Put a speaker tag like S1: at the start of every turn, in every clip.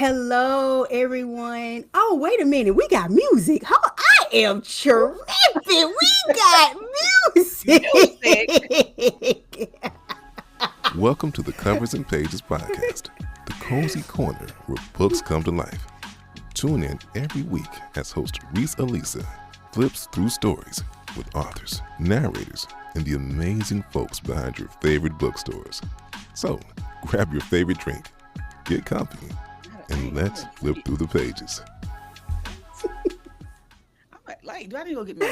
S1: Hello, everyone. Oh, wait a minute. We got music. Huh? I am tripping. We got
S2: Music.
S1: music.
S3: Welcome to the Covers and Pages podcast, the cozy corner where books come to life. Tune in every week as host Resealisa flips through stories with authors, narrators, and the amazing folks behind your favorite bookstores. So, grab your favorite drink, get comfy, and let's flip through the pages.
S2: Like, do I need to go get me?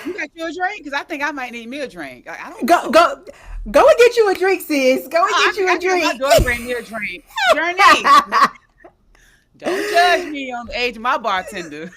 S2: You got you a drink? Because I think I might need me a drink. I don't
S1: Go,
S2: know.
S1: go, go and get you a drink, sis. Go and get you a
S2: I think my
S1: drink.
S2: daughter bring me a drink. Journey, don't judge me on the age of my bartender.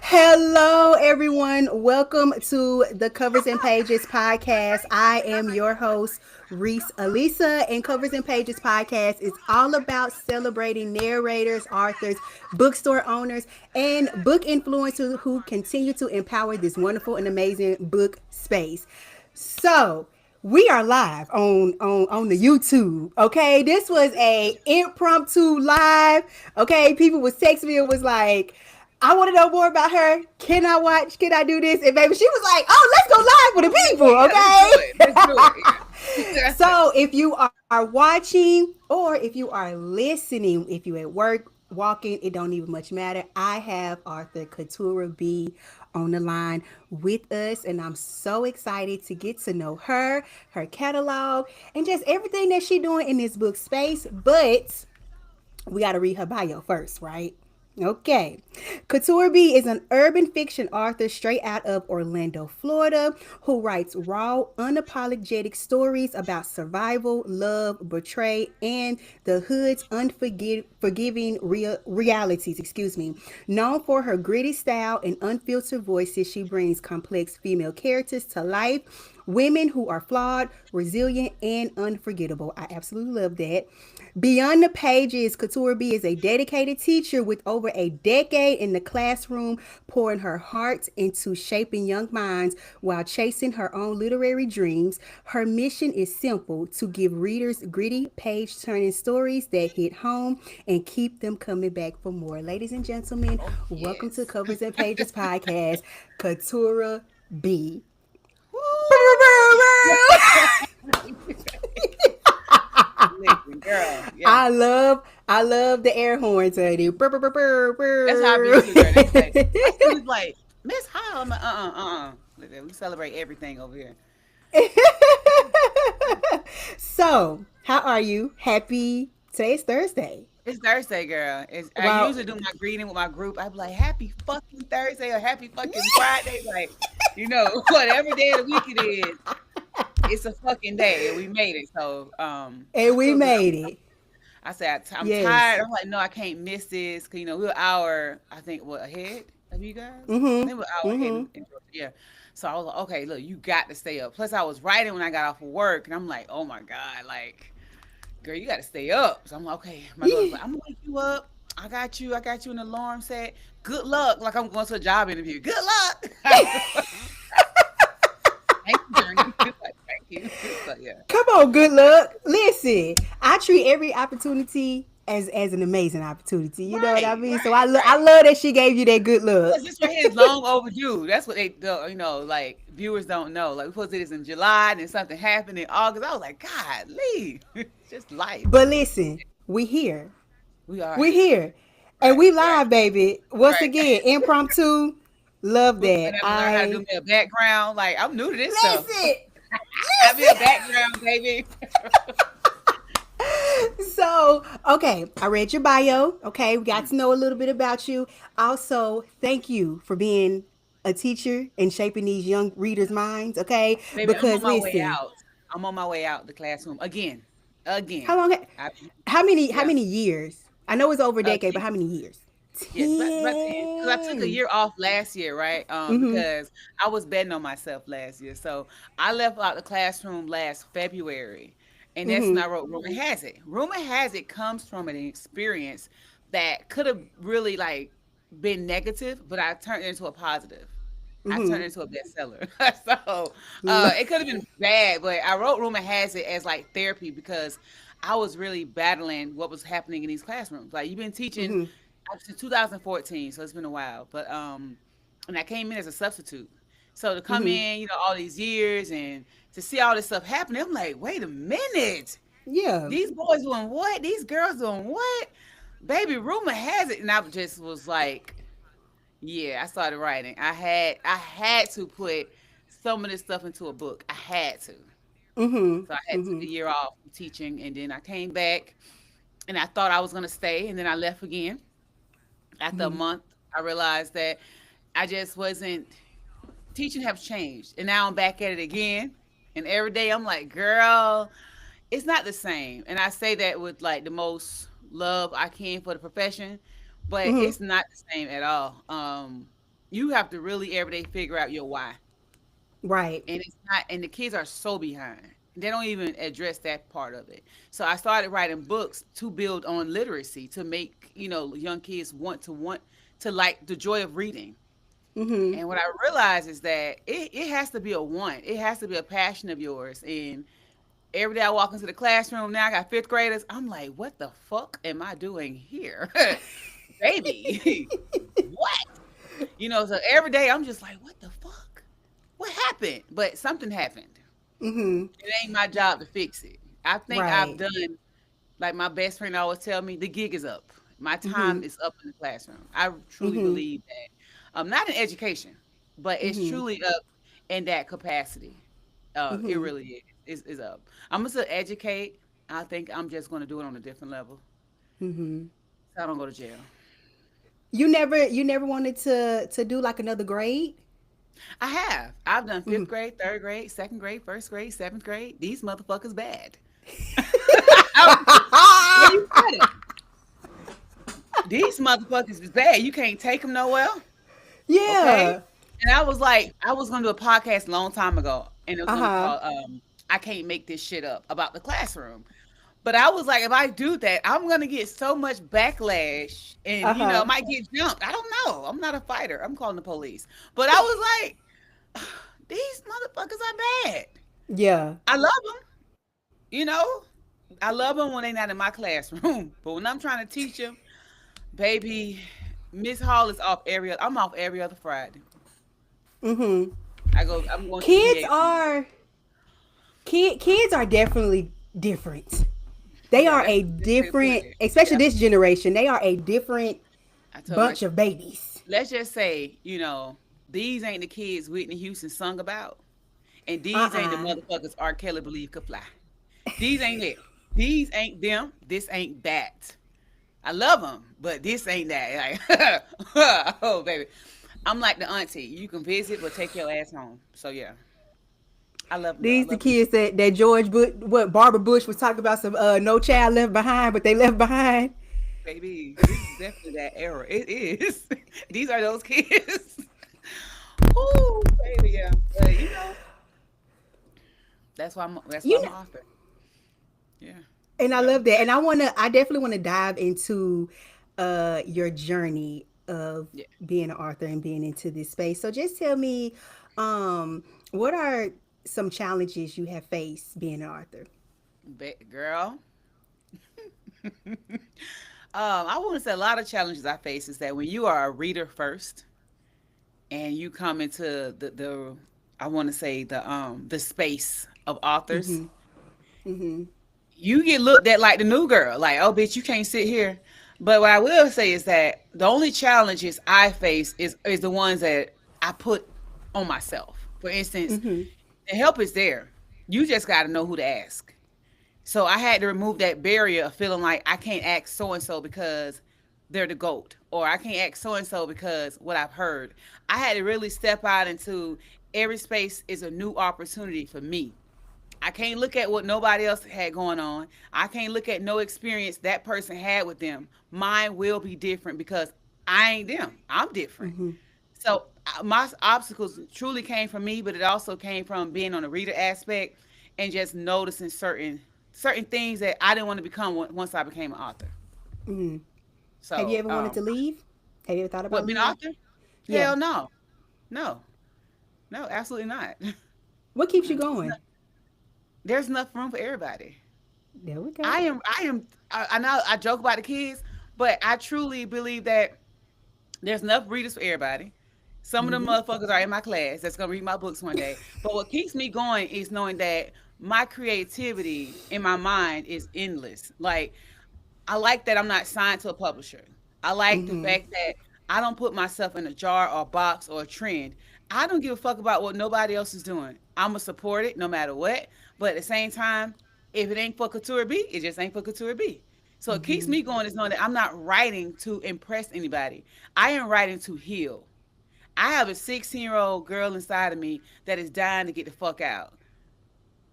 S1: Hello, everyone. Welcome to the Covers and Pages podcast. I am your host, Rese Alisa, and Covers and Pages podcast is all about celebrating narrators, authors, bookstore owners, and book influencers who continue to empower this wonderful and amazing book space. So, we are live on the YouTube. Okay, this was a impromptu live. Okay, people was texting me and was like, I want to know more about her. Can I watch? Can I do this? And baby, she was like, oh, let's go live with the people.
S2: Let's do it. Yeah.
S1: So if you are watching or if you are listening, if you at work, walking, it don't even much matter. I have author KuTura B on the line with us, and I'm so excited to get to know her catalog, and just everything that she's doing in this book space. But we got to read her bio first, right? Okay. KuTura B is an urban fiction author straight out of Orlando, Florida, who writes raw, unapologetic stories about survival, love, betrayal, and the hood's unforgiving realities. Known for her gritty style and unfiltered voices, she brings complex female characters to life. Women who are flawed, resilient, and unforgettable. I absolutely love that. Beyond the pages, KuTura B is a dedicated teacher with over a decade in the classroom, pouring her heart into shaping young minds while chasing her own literary dreams. Her mission is simple: to give readers gritty, page-turning stories that hit home and keep them coming back for more. Ladies and gentlemen,
S2: Oh,
S1: welcome to
S2: yes.
S1: Covers and Pages podcast, KuTura B.
S2: Listen, girl. Yeah.
S1: I love the air horns, honey.
S2: That's how I be too, girl. They was like, Miss Hall. I'm like, Look at that. We celebrate everything over here.
S1: So, how are you? Happy today's Thursday.
S2: It's Thursday, girl. I
S1: Wow.
S2: usually do my greeting with my group. I be like, happy fucking Thursday or happy fucking Friday. Like, whatever day of the week it is, it's a fucking day. And we made it. So I
S1: And we
S2: feel good.
S1: made it.
S2: I said, I'm
S1: Yes.
S2: tired. I'm like, no, I can't miss this. Cause we're an hour, I think, ahead of you guys? I
S1: Mm-hmm.
S2: think we're an hour ahead
S1: Mm-hmm.
S2: in Georgia. Yeah. So I was like, okay, look, you got to stay up. Plus I was writing when I got off of work and I'm like, oh my God, like, girl, you got to stay up. So I'm like, okay. My daughter's like, I'm gonna wake you up. I got you. I got you an alarm set. Good luck. Like I'm going to a job interview. Good luck. Thank you, Journey. Like, thank you. So yeah.
S1: Come on, good luck. Listen, I treat every opportunity as an amazing opportunity. You know what I
S2: Right,
S1: mean? So
S2: right,
S1: I
S2: right.
S1: love that she gave you that good luck.
S2: Because this right here is long overdue. That's what they do. Like viewers don't know. Like we supposed to do this in July, and then something happened in August. I was like, God, leave. Just life.
S1: But listen, we here.
S2: We are
S1: We here. And
S2: right,
S1: we
S2: right,
S1: live, baby. Once
S2: right.
S1: again, impromptu. Love
S2: Look,
S1: that.
S2: and I learned how to do
S1: I
S2: me a background. Like I'm new to this stuff.
S1: listen.
S2: I be a background, baby.
S1: So, okay, I read your bio. Okay, we got to know a little bit about you. Also, thank you for being a teacher and shaping these young readers' minds. Okay,
S2: Baby, I'm on
S1: because
S2: my way
S1: listen,
S2: out. I'm on my way out the classroom again,
S1: how
S2: again.
S1: long?
S2: I,
S1: How
S2: yeah,
S1: many years? I know it's over a decade, but how
S2: 10.
S1: many years?
S2: Yes, about 10. Because I took a
S1: 10.
S2: year off last year, right?
S1: Mm-hmm.
S2: Because I was betting on myself last year. So I left out the classroom last February. And that's when
S1: Mm-hmm.
S2: I wrote Rumor Has It. Rumor Has It comes from an experience that could have really like been negative, but I turned it into a positive. I turned
S1: Mhm.
S2: it into a bestseller. So it could have been bad, but I wrote Rumor Has It as like therapy because I was really battling what was happening in these classrooms. Like you've been teaching
S1: Mhm.
S2: since 2014, so it's been a while. But and I came in as a substitute. So to come
S1: Mhm.
S2: in, all these years and to see all this stuff happening, I'm like, wait a minute.
S1: Yeah.
S2: These boys doing what? These girls doing what? Baby, rumor has it. And I just was like, yeah, I started writing. I had to put some of this stuff into a book. I had to.
S1: Mhm.
S2: So I had took a
S1: Mhm.
S2: year off from teaching and then I came back and I thought I was gonna stay and then I left again. After a
S1: Mhm.
S2: month, I realized that I just wasn't teaching has changed. And now I'm back at it again. And every day I'm like, girl, it's not the same. And I say that with like the most love I can for the profession, but
S1: Mhm.
S2: it's not the same at all. You have to really every day figure out your why.
S1: Right.
S2: And it's not, and the kids are so behind. They don't even address that part of it. So I started writing books to build on literacy, to make, young kids want to like the joy of reading.
S1: Mhm.
S2: And what I realized is that it has to be a want. It has to be a passion of yours. And every day I walk into the classroom now, I got fifth graders. I'm like, what the fuck am I doing here? Baby, what? So every day I'm just like, what the fuck? What happened? But something happened.
S1: Mhm.
S2: It ain't my job to fix it. I think I've
S1: Right.
S2: done, like my best friend always tell me, the gig is up. My time
S1: Mhm.
S2: is up in the classroom. I truly
S1: Mhm.
S2: believe that. Not in education, but it's
S1: Mhm.
S2: truly up in that capacity. It
S1: Mhm.
S2: really is. Is up. I'm gonna still educate. I think I'm just gonna do it on a different level,
S1: Mhm.
S2: so I don't go to jail.
S1: You never wanted to do like another grade?
S2: I have. I've done fifth
S1: Mhm.
S2: grade, third grade, second grade, first grade, seventh grade. These motherfuckers bad. Where you at it? These motherfuckers is bad. You can't take them nowhere. Okay.
S1: Yeah.
S2: And I was like, I was gonna do a podcast a long time ago, and it was gonna be
S1: Uh-huh.
S2: called I Can't Make This Shit Up about the classroom. But I was like, if I do that, I'm gonna get so much backlash and I
S1: Uh-huh.
S2: might get jumped. I don't know. I'm not a fighter. I'm calling the police. But I was like, these motherfuckers are bad.
S1: Yeah.
S2: I love them, you know. I love them when they're not in my classroom. But when I'm trying to teach them, baby, Miss Hall is off I'm off every other Friday.
S1: Mhm.
S2: I'm going to the
S1: Kids
S2: PA center.
S1: are kids are definitely different. They
S2: Yeah,
S1: are
S2: that's
S1: a
S2: the best way to put
S1: different,
S2: it.
S1: especially
S2: Yeah.
S1: this generation. They are a different
S2: I told my
S1: bunch of babies.
S2: let's just say, these ain't the kids Whitney Houston sung about. And these ain't the
S1: Uh-uh.
S2: motherfuckers R. Kelly believe could fly. These ain't it. These ain't them. This ain't that. I love them, but this ain't that. Like, oh baby, I'm like the auntie. You can visit, but take your ass home. So yeah, I love them though. I
S1: These the
S2: love them,
S1: kids that George Bush, what Barbara Bush was talking about, some No Child Left Behind, but they left behind.
S2: baby. This is definitely that era. It is. These are those kids. Ooh, baby, yeah. But that's why I'm
S1: You
S2: an author. Yeah,
S1: And I
S2: yeah.
S1: love that. And I definitely want to dive into your journey of
S2: Yeah.
S1: being an author and being into this space. So just tell me, what are some challenges you have faced being an author?
S2: Girl, I want to say a lot of challenges I face is that when you are a reader first and you come into the I want to say the space of authors,
S1: Mm-hmm. Mm-hmm.
S2: you get looked at like the new girl, like, oh bitch, you can't sit here. But what I will say is that the only challenges I face is the ones that I put on myself. For instance,
S1: Mm-hmm.
S2: the help is there. You just got to know who to ask. So I had to remove that barrier of feeling like I can't ask so and so because they're the GOAT, or I can't ask so and so because what I've heard. I had to really step out into every space is a new opportunity for me. I can't look at what nobody else had going on. I can't look at no experience that person had with them. Mine will be different because I ain't them. I'm different.
S1: Mm-hmm.
S2: So my obstacles truly came from me, but it also came from being on the reader aspect and just noticing certain things that I didn't want to become once I became an author.
S1: Mm-hmm. Have you
S2: So,
S1: ever wanted to leave? Have you ever thought about
S2: what being an
S1: leaving?
S2: author?
S1: Yeah.
S2: Hell no, no. No, absolutely not.
S1: What keeps you
S2: Mm, it's
S1: going?
S2: not, there's enough room for everybody.
S1: There we go.
S2: I know I joke about the kids, but I truly believe that there's enough readers for everybody. Some of them
S1: Mm-hmm.
S2: motherfuckers are in my class that's gonna read my books one day. But what keeps me going is knowing that my creativity in my mind is endless. Like, I like that I'm not signed to a publisher. I like the
S1: Mm-hmm.
S2: fact that I don't put myself in a jar or a box or a trend. I don't give a fuck about what nobody else is doing. I'm gonna support it no matter what. But at the same time, if it ain't for KuTura B, it just ain't for KuTura B. So it keeps
S1: Mm-hmm.
S2: me going is knowing that I'm not writing to impress anybody. I am writing to heal. I have a 16-year-old girl inside of me that is dying to get the fuck out.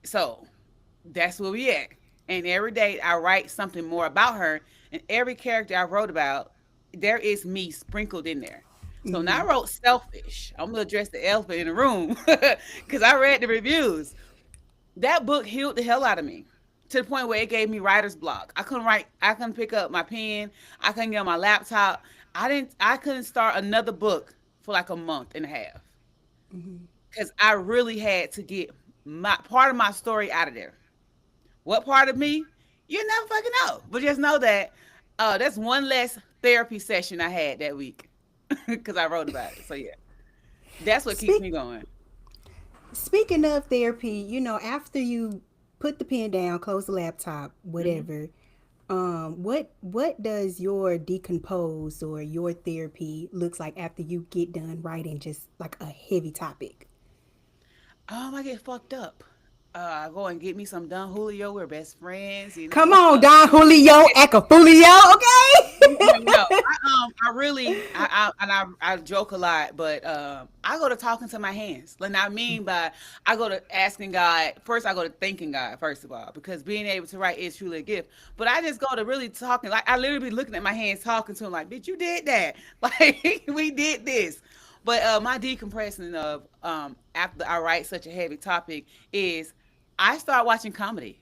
S2: So that's where we at. And every day I write something more about her. And every character I wrote about, there is me sprinkled in there. So now
S1: Mm-hmm.
S2: I wrote selfish. I'm gonna address the elephant in the room because I read the reviews. That book healed the hell out of me to the point where it gave me writer's block. I couldn't write. I couldn't pick up my pen. I couldn't get on my laptop. I couldn't start another book for like a month and a half
S1: Mm-hmm.
S2: because I really had to get my part of my story out of there. What part of me? You never fucking know. But just know that that's one less therapy session I had that week because I wrote about it. So yeah, that's what keeps
S1: Speak
S2: me going.
S1: Speaking of therapy, after you put the pen down, close the laptop,
S2: Hmm.
S1: whatever, what does your decompose or your therapy looks like after you get done writing just like a heavy topic?
S2: I get fucked up. I go and get me some Don Julio. We're best friends, you
S1: Come
S2: know.
S1: on, Don Julio, Acafulio, okay?
S2: No, I really, I joke a lot, but I go to talking to my hands. Like I mean by, I go to asking God first. I go to thanking God first of all because being able to write is truly a gift. But I just go to really talking. Like I literally be looking at my hands, talking to him. Like, bitch, you did that. Like we did this. But my decompressing of after I write such a heavy topic is I start watching comedy.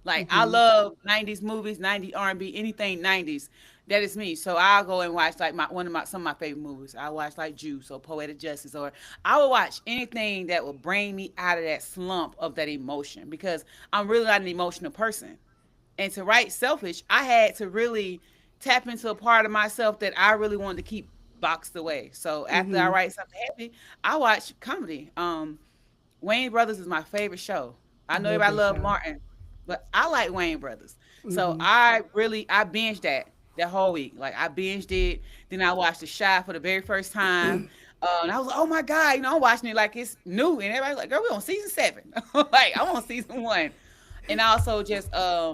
S2: Like I
S1: Mm-hmm.
S2: love 90s movies, 90s R&B, anything 90s. That is me. So I'll go and watch like some of my favorite movies. I watch like Juice or Poetic Justice, or I will watch anything that will bring me out of that slump of that emotion because I'm really not an emotional person. And to write selfish, I had to really tap into a part of myself that I really wanted to keep boxed away. So after I
S1: Mm-hmm.
S2: write something heavy, I watch comedy. Wayne Brothers is my favorite show. I know
S1: Love
S2: everybody
S1: that
S2: love
S1: show.
S2: Martin, but I like Wayne Brothers. So
S1: Mm-hmm.
S2: I binged that whole week. Like I binged it. Then I watched The Shy for the very first time. And I was like, oh my God, I'm watching it like it's new. And everybody's like, girl, we on season 7. Like I'm on season 1. And also just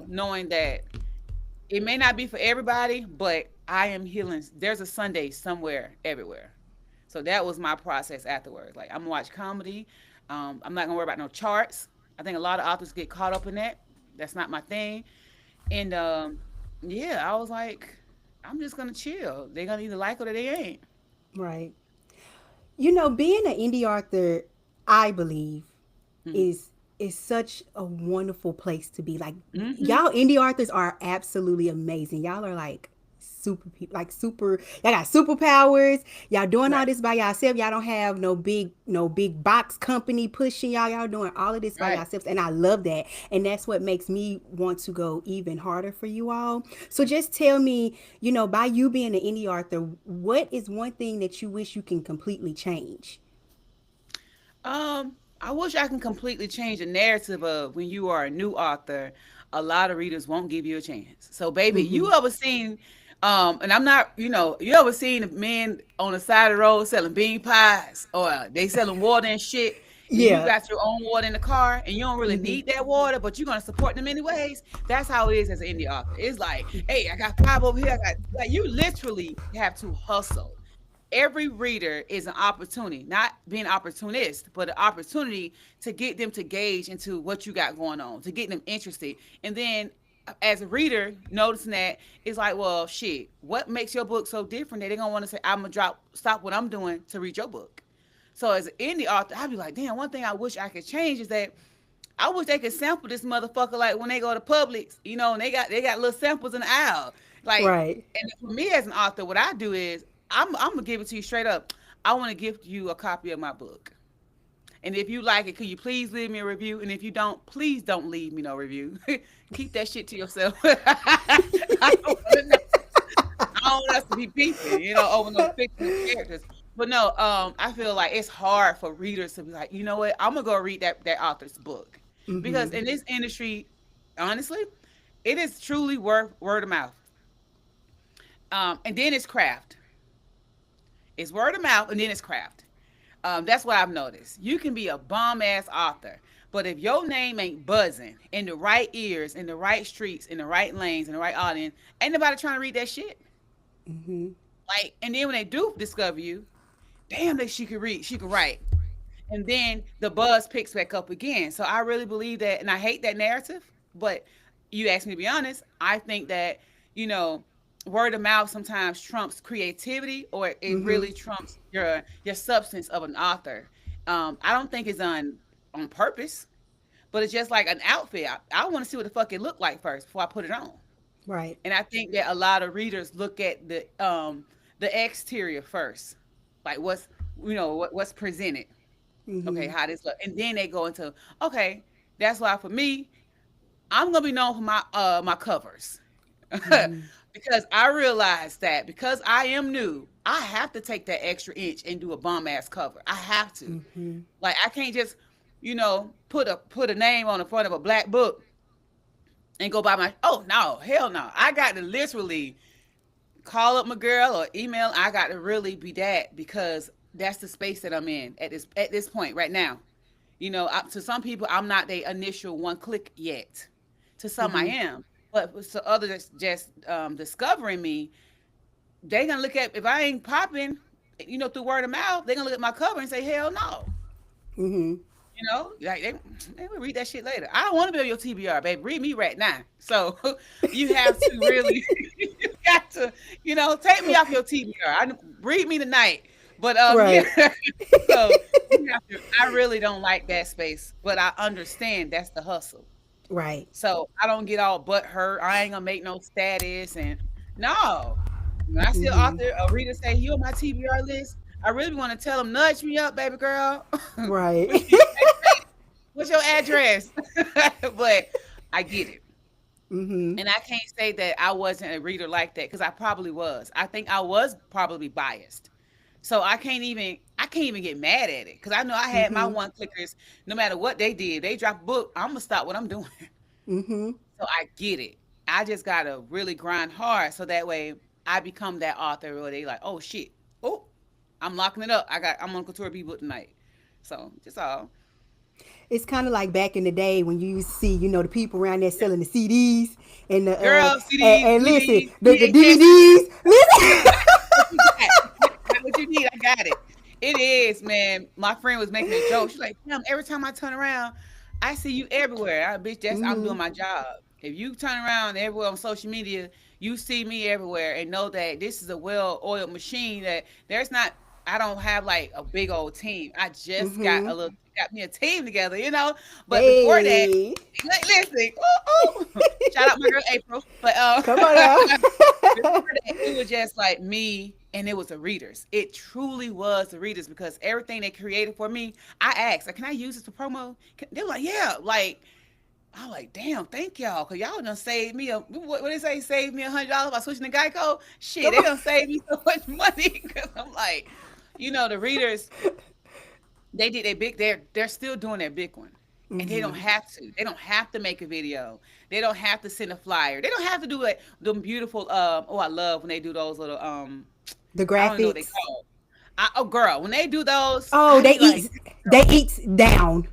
S2: knowing that it may not be for everybody, but I am healing. There's a Sunday somewhere, everywhere. So that was my process afterwards. Like I'm gonna watch comedy. I'm not gonna worry about no charts. I think a lot of authors get caught up in that. That's not my thing. And yeah, I was like, I'm just gonna chill. They're gonna either like it or they ain't.
S1: Right. Being an indie author, I believe,
S2: Mm-hmm.
S1: is such a wonderful place to be. Like
S2: Mm-hmm.
S1: y'all indie authors are absolutely amazing. Y'all are like super people, like super. Y'all got superpowers. Y'all doing all
S2: Right.
S1: this by yourself. Y'all don't have no big box company pushing y'all. Y'all doing all of this by
S2: Right.
S1: yourselves, and I love that. And that's what makes me want to go even harder for you all. So just tell me, by you being an indie author, what is one thing that you wish you can completely change?
S2: I wish I can completely change the narrative of when you are a new author, a lot of readers won't give you a chance. So, baby,
S1: Mm-hmm.
S2: you ever seen, and I'm not, you ever seen men on the side of the road selling bean pies or they selling water and shit, and you
S1: Yeah.
S2: got your own water in the car and you don't really
S1: Mm-hmm.
S2: need that water, but you're gonna support them anyways? That's how it is as an indie author. It's like, hey, I got 5 over here. I got like you literally have to hustle. Every reader is an opportunity, not being opportunist, but an opportunity to get them to gauge into what you got going on, to get them interested. And then as a reader, noticing that it's like, well, shit, what makes your book so different that they're gonna want to say, I'm gonna stop what I'm doing to read your book. So as an indie author, I'd be like, damn, one thing I wish I could change is that I wish they could sample this motherfucker like when they go to Publix, and they got little samples in the aisle. Like,
S1: Right.
S2: and for me as an author, what I do is I'm gonna give it to you straight up. I want to gift you a copy of my book. And if you like it, could you please leave me a review? And if you don't, please don't leave me no review. Keep that shit to yourself. I don't want to know. I don't want us to be beefing, over no fictional characters. But no, I feel like it's hard for readers to be like, you know what, I'm gonna go read that author's book, because in this industry, honestly, it is truly word of mouth. And then it's craft. It's word of mouth, and then it's craft. That's what I've noticed. You can be a bomb ass author, but if your name ain't buzzing in the right ears, in the right streets, in the right lanes, in the right audience, ain't nobody trying to read that shit. Like, and then when they do discover you, damn, that she could read, she could write, and then the buzz picks back up again. So I really believe that, and I hate that narrative. But you asked me to be honest, I think that you know word of mouth sometimes trumps creativity, or it really trumps your substance of an author. I don't think it's on purpose, but it's just like an outfit. I want to see what the fuck it looked like first before I put it on.
S1: Right.
S2: And I think that a lot of readers look at the exterior first, like what's presented. Okay, how this look, and then they go into, okay, that's why for me, I'm gonna be known for my covers. Because I realized that because I am new, I have to take that extra inch and do a bomb ass cover. I have to. Like, I can't just, put a name on the front of a black book and go by my, oh no, hell no. I got to literally call up my girl or email. I got to really be that, because that's the space that I'm in at this point right now. To some people, I'm not the initial one click yet. To some, I am, but to others just discovering me, they gonna look at, if I ain't popping, through word of mouth, they gonna look at my cover and say, hell no. Like they will read that shit later. I don't want to be on your TBR, baby. Read me right now. So you have to really, you got to, take me off your TBR. Read me tonight. But
S1: Right.
S2: yeah. So you have to. I really don't like that space, but I understand that's the hustle.
S1: Right.
S2: So I don't get all butt hurt. I ain't gonna make no status, and no. When I see an author, a reader say you on my TBR list, I really want to tell them, nudge me up, baby girl.
S1: Right.
S2: What's your address? But I get it. And I can't say that I wasn't a reader like that, because I probably was. I think I was probably biased. So I can't even get mad at it, because I know I had my one clickers. No matter what they did, they drop a book, I'm gonna stop what I'm doing. So I get it. I just gotta really grind hard, so that way I become that author where they like, oh shit, oh, I'm locking it up. I'm on KuTura B book tonight. So just all.
S1: It's kind of like back in the day when you see, the people around there selling the CDs and the
S2: Girl,
S1: and
S2: CDs,
S1: listen,
S2: DVDs,
S1: the
S2: VHS.
S1: DVDs. Listen.
S2: What you got? What you need? I got it. It is, man. My friend was making a joke. She's like, damn, every time I turn around, I see you everywhere. Bitch, I'm doing my job. If you turn around everywhere on social media, you see me everywhere, and know that this is a well-oiled machine, that there's not, I don't have like a big old team. I just got me a team together. But before that,
S1: Hey,
S2: listen, shout out my girl April. But
S1: come on now.
S2: before that, it was just like me, and it was the readers. It truly was the readers, because everything they created for me, I asked, like, can I use this for promo? They were like, yeah. Like, I was like, damn, thank y'all, because y'all done saved me what they say, saved me $100 by switching to Geico. Shit, they done saved me so much money, because I'm like, the readers, they did their big, they're still doing their big one. And they don't have to. They don't have to make a video. They don't have to send a flyer. They don't have to do it. Them beautiful. I love when they do those little.
S1: The
S2: I don't know what they
S1: graphics.
S2: call. Oh, girl, when they do those,
S1: Oh,
S2: I be like,
S1: they eat down.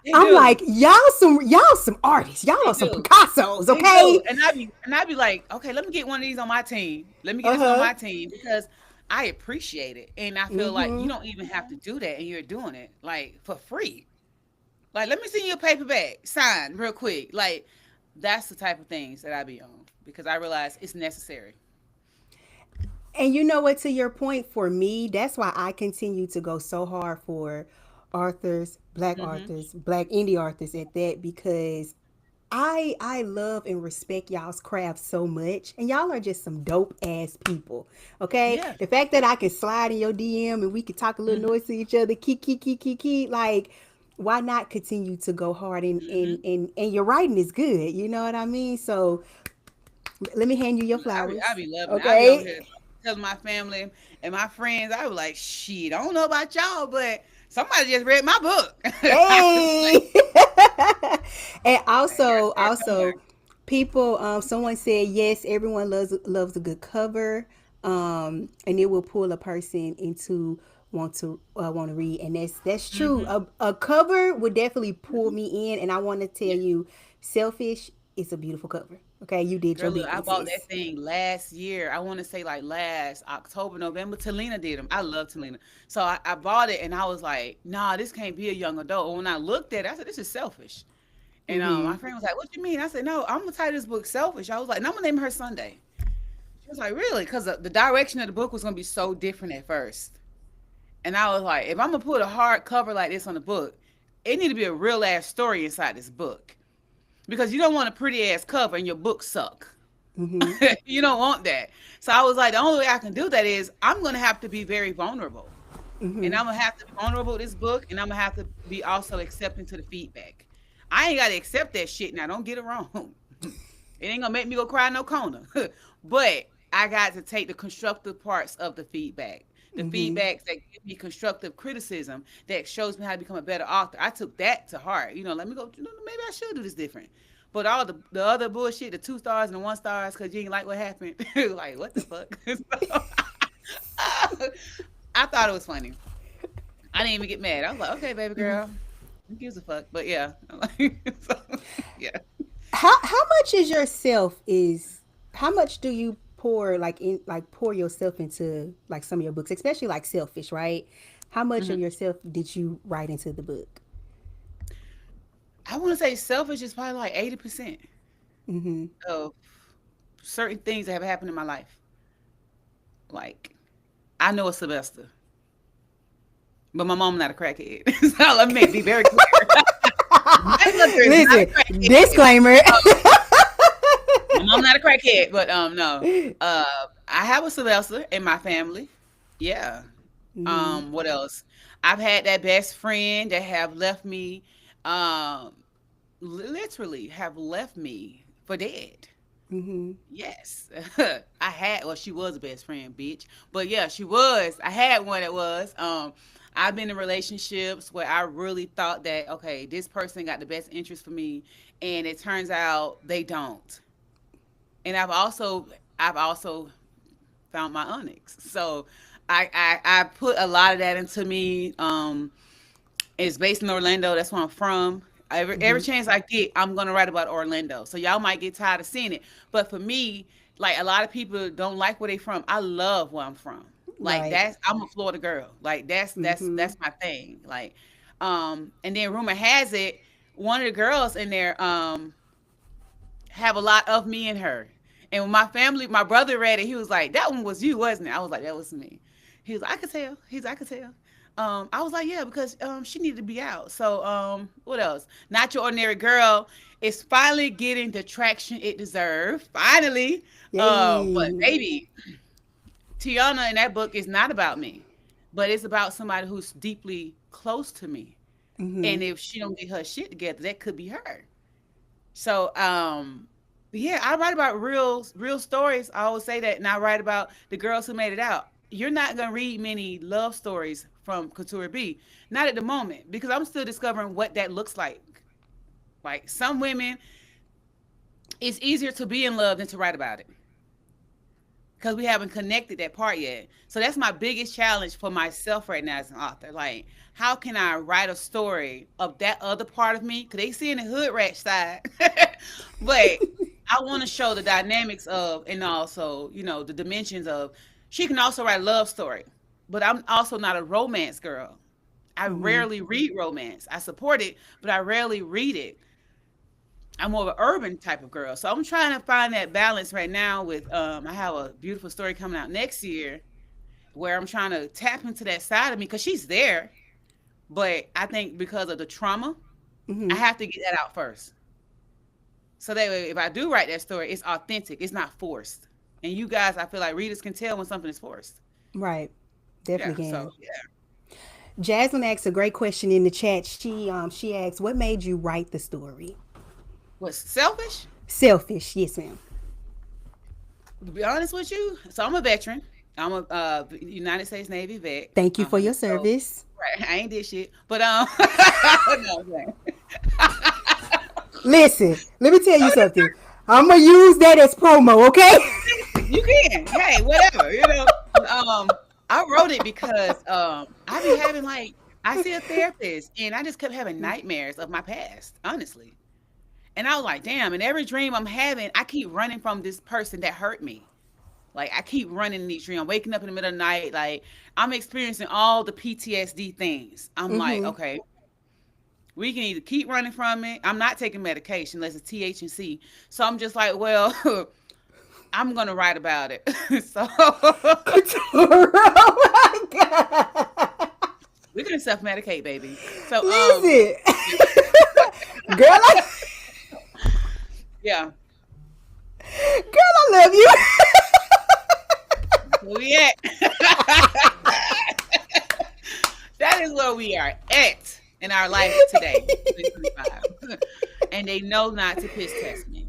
S2: they
S1: I'm
S2: do.
S1: like, y'all some artists. Y'all
S2: They
S1: are some
S2: do.
S1: Picassos,
S2: They do.
S1: okay?
S2: And I be like, okay, let me get one of these on my team. Let me get this on my team, because I appreciate it, and I feel like you don't even have to do that, and you're doing it like for free. Like, let me send you a paperback signed real quick. Like, that's the type of things that I be on, because I realize it's necessary.
S1: And you know what, to your point, for me, that's why I continue to go so hard for authors, black indie authors at that, because I love and respect y'all's craft so much, and y'all are just some dope ass people. Okay,
S2: Yeah.
S1: the fact that I can slide in your DM and we can talk a little noise to each other, key, like, why not continue to go hard,
S2: Hmm.
S1: and your writing is good, you know what I mean? So let me hand you your
S2: I
S1: flowers.
S2: be loving it. I be over
S1: Okay.
S2: here telling my family and my friends. I was like, shit, I don't know about y'all, but somebody just read my book. I was like,
S1: Hey. And
S2: I gotta start somewhere.
S1: also people, someone said yes, everyone loves a good cover. And it will pull a person into want to read, and that's true.
S2: Hmm.
S1: A cover would definitely pull
S2: Hmm.
S1: me in, and I want to tell
S2: Yeah.
S1: you, Selfish is a beautiful cover. Okay, you did your
S2: Girl, look,
S1: big
S2: I
S1: one,
S2: bought that
S1: sis.
S2: thing last year. I want to say like last October, November. Talina did them. I love Talina. So I bought it and I was like, nah, this can't be a young adult. When I looked at it, I said, this is selfish. And
S1: Mm-hmm.
S2: my friend was like, what you mean? I said, no, I'm going to title this book Selfish. I was like, and I'm going to name her Sunday. She was like, really? Because the direction of the book was going to be so different at first. And I was like, if I'm going to put a hard cover like this on the book, it need to be a real ass story inside this book. Because you don't want a pretty ass cover and your book suck.
S1: Mm-hmm.
S2: You don't want that. So I was like, the only way I can do that is I'm gonna have to be very vulnerable. And
S1: Mm-hmm.
S2: I'm gonna have to be vulnerable with this book, and I'm gonna have to be also accepting to the feedback. I ain't gotta accept that shit now. Don't get it wrong. It ain't gonna make me go cry no corner. But I got to take the constructive parts of the feedback. The
S1: Mm-hmm.
S2: feedbacks that give me constructive criticism that shows me how to become a better author. I took that to heart. Let me go, maybe I should do this different. But all the other bullshit, the 2 stars and the 1 stars, because you ain't like what happened. Like, what the fuck? So, I thought it was funny. I didn't even get mad. I was like, okay, baby girl. Who gives a fuck? But yeah. So, yeah.
S1: How much is yourself is how much do you pour, pour yourself into like some of your books, especially like Selfish, right? How much of
S2: Mhm.
S1: yourself did you write into the book?
S2: I want to say selfish is probably like 80%
S1: Mm-hmm.
S2: of certain things that have happened in my life. Like, I know a Sylvester, but my mom not a crackhead. So let me be very clear. My mother is not a
S1: Listen,
S2: crackhead.
S1: disclaimer.
S2: My mom not a crackhead, but no. Uh, I have a Sylvester in my family. Yeah.
S1: Mm-hmm.
S2: What else? I've had that best friend that have left me, um, literally have left me for dead.
S1: Mm-hmm.
S2: Yes. I had, well, she was a best friend, bitch. But yeah, she was. I had one that was. I've been in relationships where I really thought that, okay, this person got the best interest for me, and it turns out they don't. And I've also found my onyx. So I put a lot of that into me. It's based in Orlando. That's where I'm from. Every
S1: Mm-hmm.
S2: chance I get, I'm gonna write about Orlando. So y'all might get tired of seeing it, but for me, like a lot of people don't like where they from. I love where I'm from. Like
S1: Right.
S2: I'm a Florida girl. Like that's that's
S1: Mm-hmm.
S2: that's my thing. Like, and then rumor has it, one of the girls in there have a lot of me in her. And when my brother read it, he was like, "That one was you, wasn't it?" I was like, "That was me." He was like, "I could tell." He's like, "I could tell." I was like, "Yeah," because she needed to be out. So what else? Not Your Ordinary Girl is finally getting the traction it deserved. Finally, but
S1: Yay.
S2: baby, Tiana in that book is not about me, but it's about somebody who's deeply close to me.
S1: Mm-hmm.
S2: And if she don't get her shit together, that could be her. So, yeah, I write about real stories. I always say that, and I write about the girls who made it out. You're not gonna read many love stories from KuTura B, not at the moment, because I'm still discovering what that looks like. Like some women, it's easier to be in love than to write about it because we haven't connected that part yet. So that's my biggest challenge for myself right now as an author. Like, how can I write a story of that other part of me? Because they see in the hood rat side, but I want to show the dynamics of, and also, the dimensions of. She can also write a love story, but I'm also not a romance girl. I
S1: Mm-hmm.
S2: rarely read romance. I support it, but I rarely read it. I'm more of an urban type of girl. So I'm trying to find that balance right now with I have a beautiful story coming out next year where I'm trying to tap into that side of me because she's there. But I think because of the trauma, I
S1: Mm-hmm.
S2: have to get that out first. So that way, if I do write that story, it's authentic. It's not forced. And you guys, I feel like readers can tell when something is forced.
S1: Right.
S2: Yeah.
S1: Definitely
S2: So
S1: can.
S2: yeah.
S1: Jasmine asks a great question in the chat. She asks, "What made you write the story?"
S2: What's selfish?
S1: Selfish, yes, ma'am.
S2: To be honest with you, so I'm a veteran. I'm a United States Navy vet.
S1: Thank you for your
S2: So
S1: service.
S2: right, I ain't did shit, but no, okay.
S1: Listen, let me tell you something. I'm gonna use that as promo, okay?
S2: You can, hey, whatever, I wrote it because I be having like I see a therapist, and I just kept having nightmares of my past, honestly. And I was like, damn, in every dream I'm having, I keep running from this person that hurt me. Like I keep running in each dream. I'm waking up in the middle of the night. Like I'm experiencing all the PTSD things. I'm like,
S1: Mm-hmm.
S2: okay, we can either keep running from it. I'm not taking medication unless it's THC. So I'm just like, well, I'm gonna write about it. So
S1: Oh my god!
S2: we're gonna self medicate, baby. So
S1: Listen, girl,
S2: yeah,
S1: girl, I love you.
S2: that's where we at. That is where we are at in our life today, 2025. And they know not to piss test me.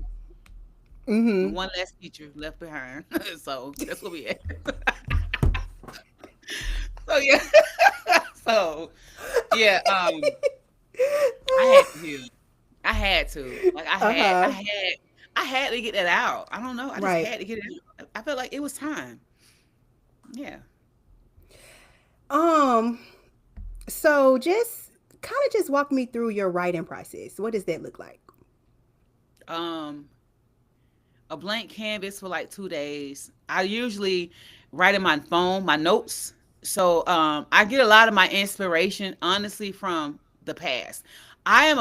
S1: Mm-hmm.
S2: One less teacher left behind. So that's what we at. So yeah. So yeah, I had to heal. I had to. Like
S1: Uh huh.
S2: I had to get that out. I don't know. I just
S1: Right.
S2: had to get it out. I felt like it was time. Yeah.
S1: Um. So just kind of just walk me through your writing process. What does that look like?
S2: Um a blank canvas for like 2 days. I usually write in my phone, my notes. So I get a lot of my inspiration honestly from the past. I am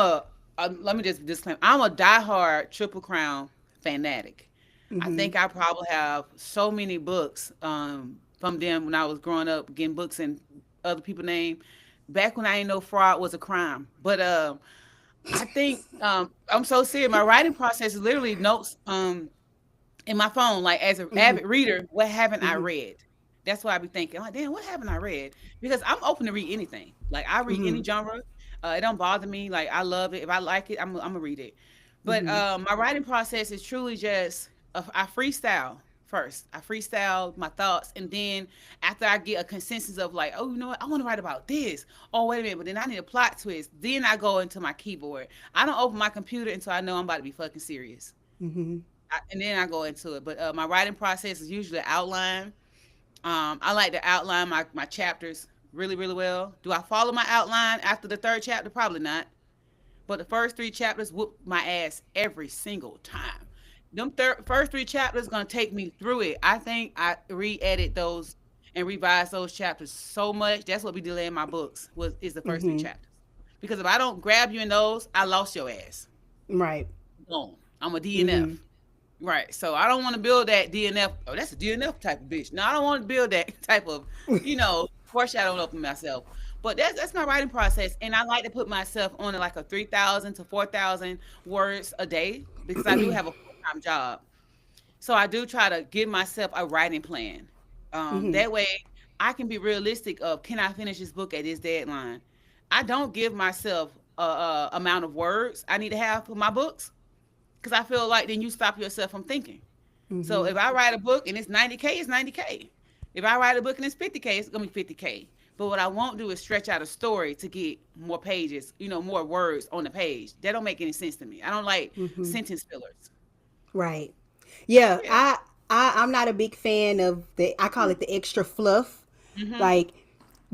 S2: let me just disclaim, I'm a diehard Triple Crown fanatic. I
S1: Mm-hmm.
S2: think I probably have so many books from them when I was growing up, getting books in other people's name. Back when I didn't know fraud was a crime. But I think I'm so serious. My writing process is literally notes in my phone, like as an
S1: Mm-hmm.
S2: avid reader, what haven't I
S1: Mm-hmm.
S2: read? That's what I be thinking. Like, damn, what haven't I read? Because I'm open to read anything. Like I read
S1: Mm-hmm.
S2: any genre. It don't bother me. Like I love it. If I like it, I'm gonna read it. But
S1: Mm-hmm.
S2: my writing process is truly just I freestyle first. I freestyle my thoughts, and then after I get a consensus of like, oh, you know what, I want to write about this. Oh, wait a minute, but then I need a plot twist. Then I go into my keyboard. I don't open my computer until I know I'm about to be fucking serious.
S1: Mm-hmm.
S2: And then I go into it. But my writing process is usually outline. I like to outline my chapters really, really well. Do I follow my outline after the third chapter? Probably not. But the first three chapters whoop my ass every single time. Them first three chapters gonna take me through it. I think I re-edit those and revise those chapters so much. That's what be delaying my books was is the first three
S1: Mm-hmm.
S2: chapters. Because if I don't grab you in those, I lost your ass.
S1: Right.
S2: Boom. I'm a
S1: Mm-hmm.
S2: DNF. Right. So I don't want to build that DNF. Oh, that's a DNF type of bitch. No, I don't want to build that type of, foreshadowing up in myself. But that's my writing process. And I like to put myself on like a 3,000 to 4,000 words a day because I do have a full-time job. So I do try to give myself a writing plan.
S1: Mm-hmm.
S2: That way I can be realistic of can I finish this book at this deadline? I don't give myself a amount of words I need to have for my books because I feel like then you stop yourself from thinking. So
S1: Mm-hmm.
S2: if I write a book and it's 90K, it's 90K. If I write a book and it's 50K, it's gonna be 50K. But what I won't do is stretch out a story to get more pages, more words on the page. That don't make any sense to me. I don't like
S1: Mm-hmm.
S2: sentence fillers.
S1: Right. Yeah.
S2: Yeah.
S1: I'm not a big fan of I call it the extra fluff.
S2: Mm-hmm.
S1: Like,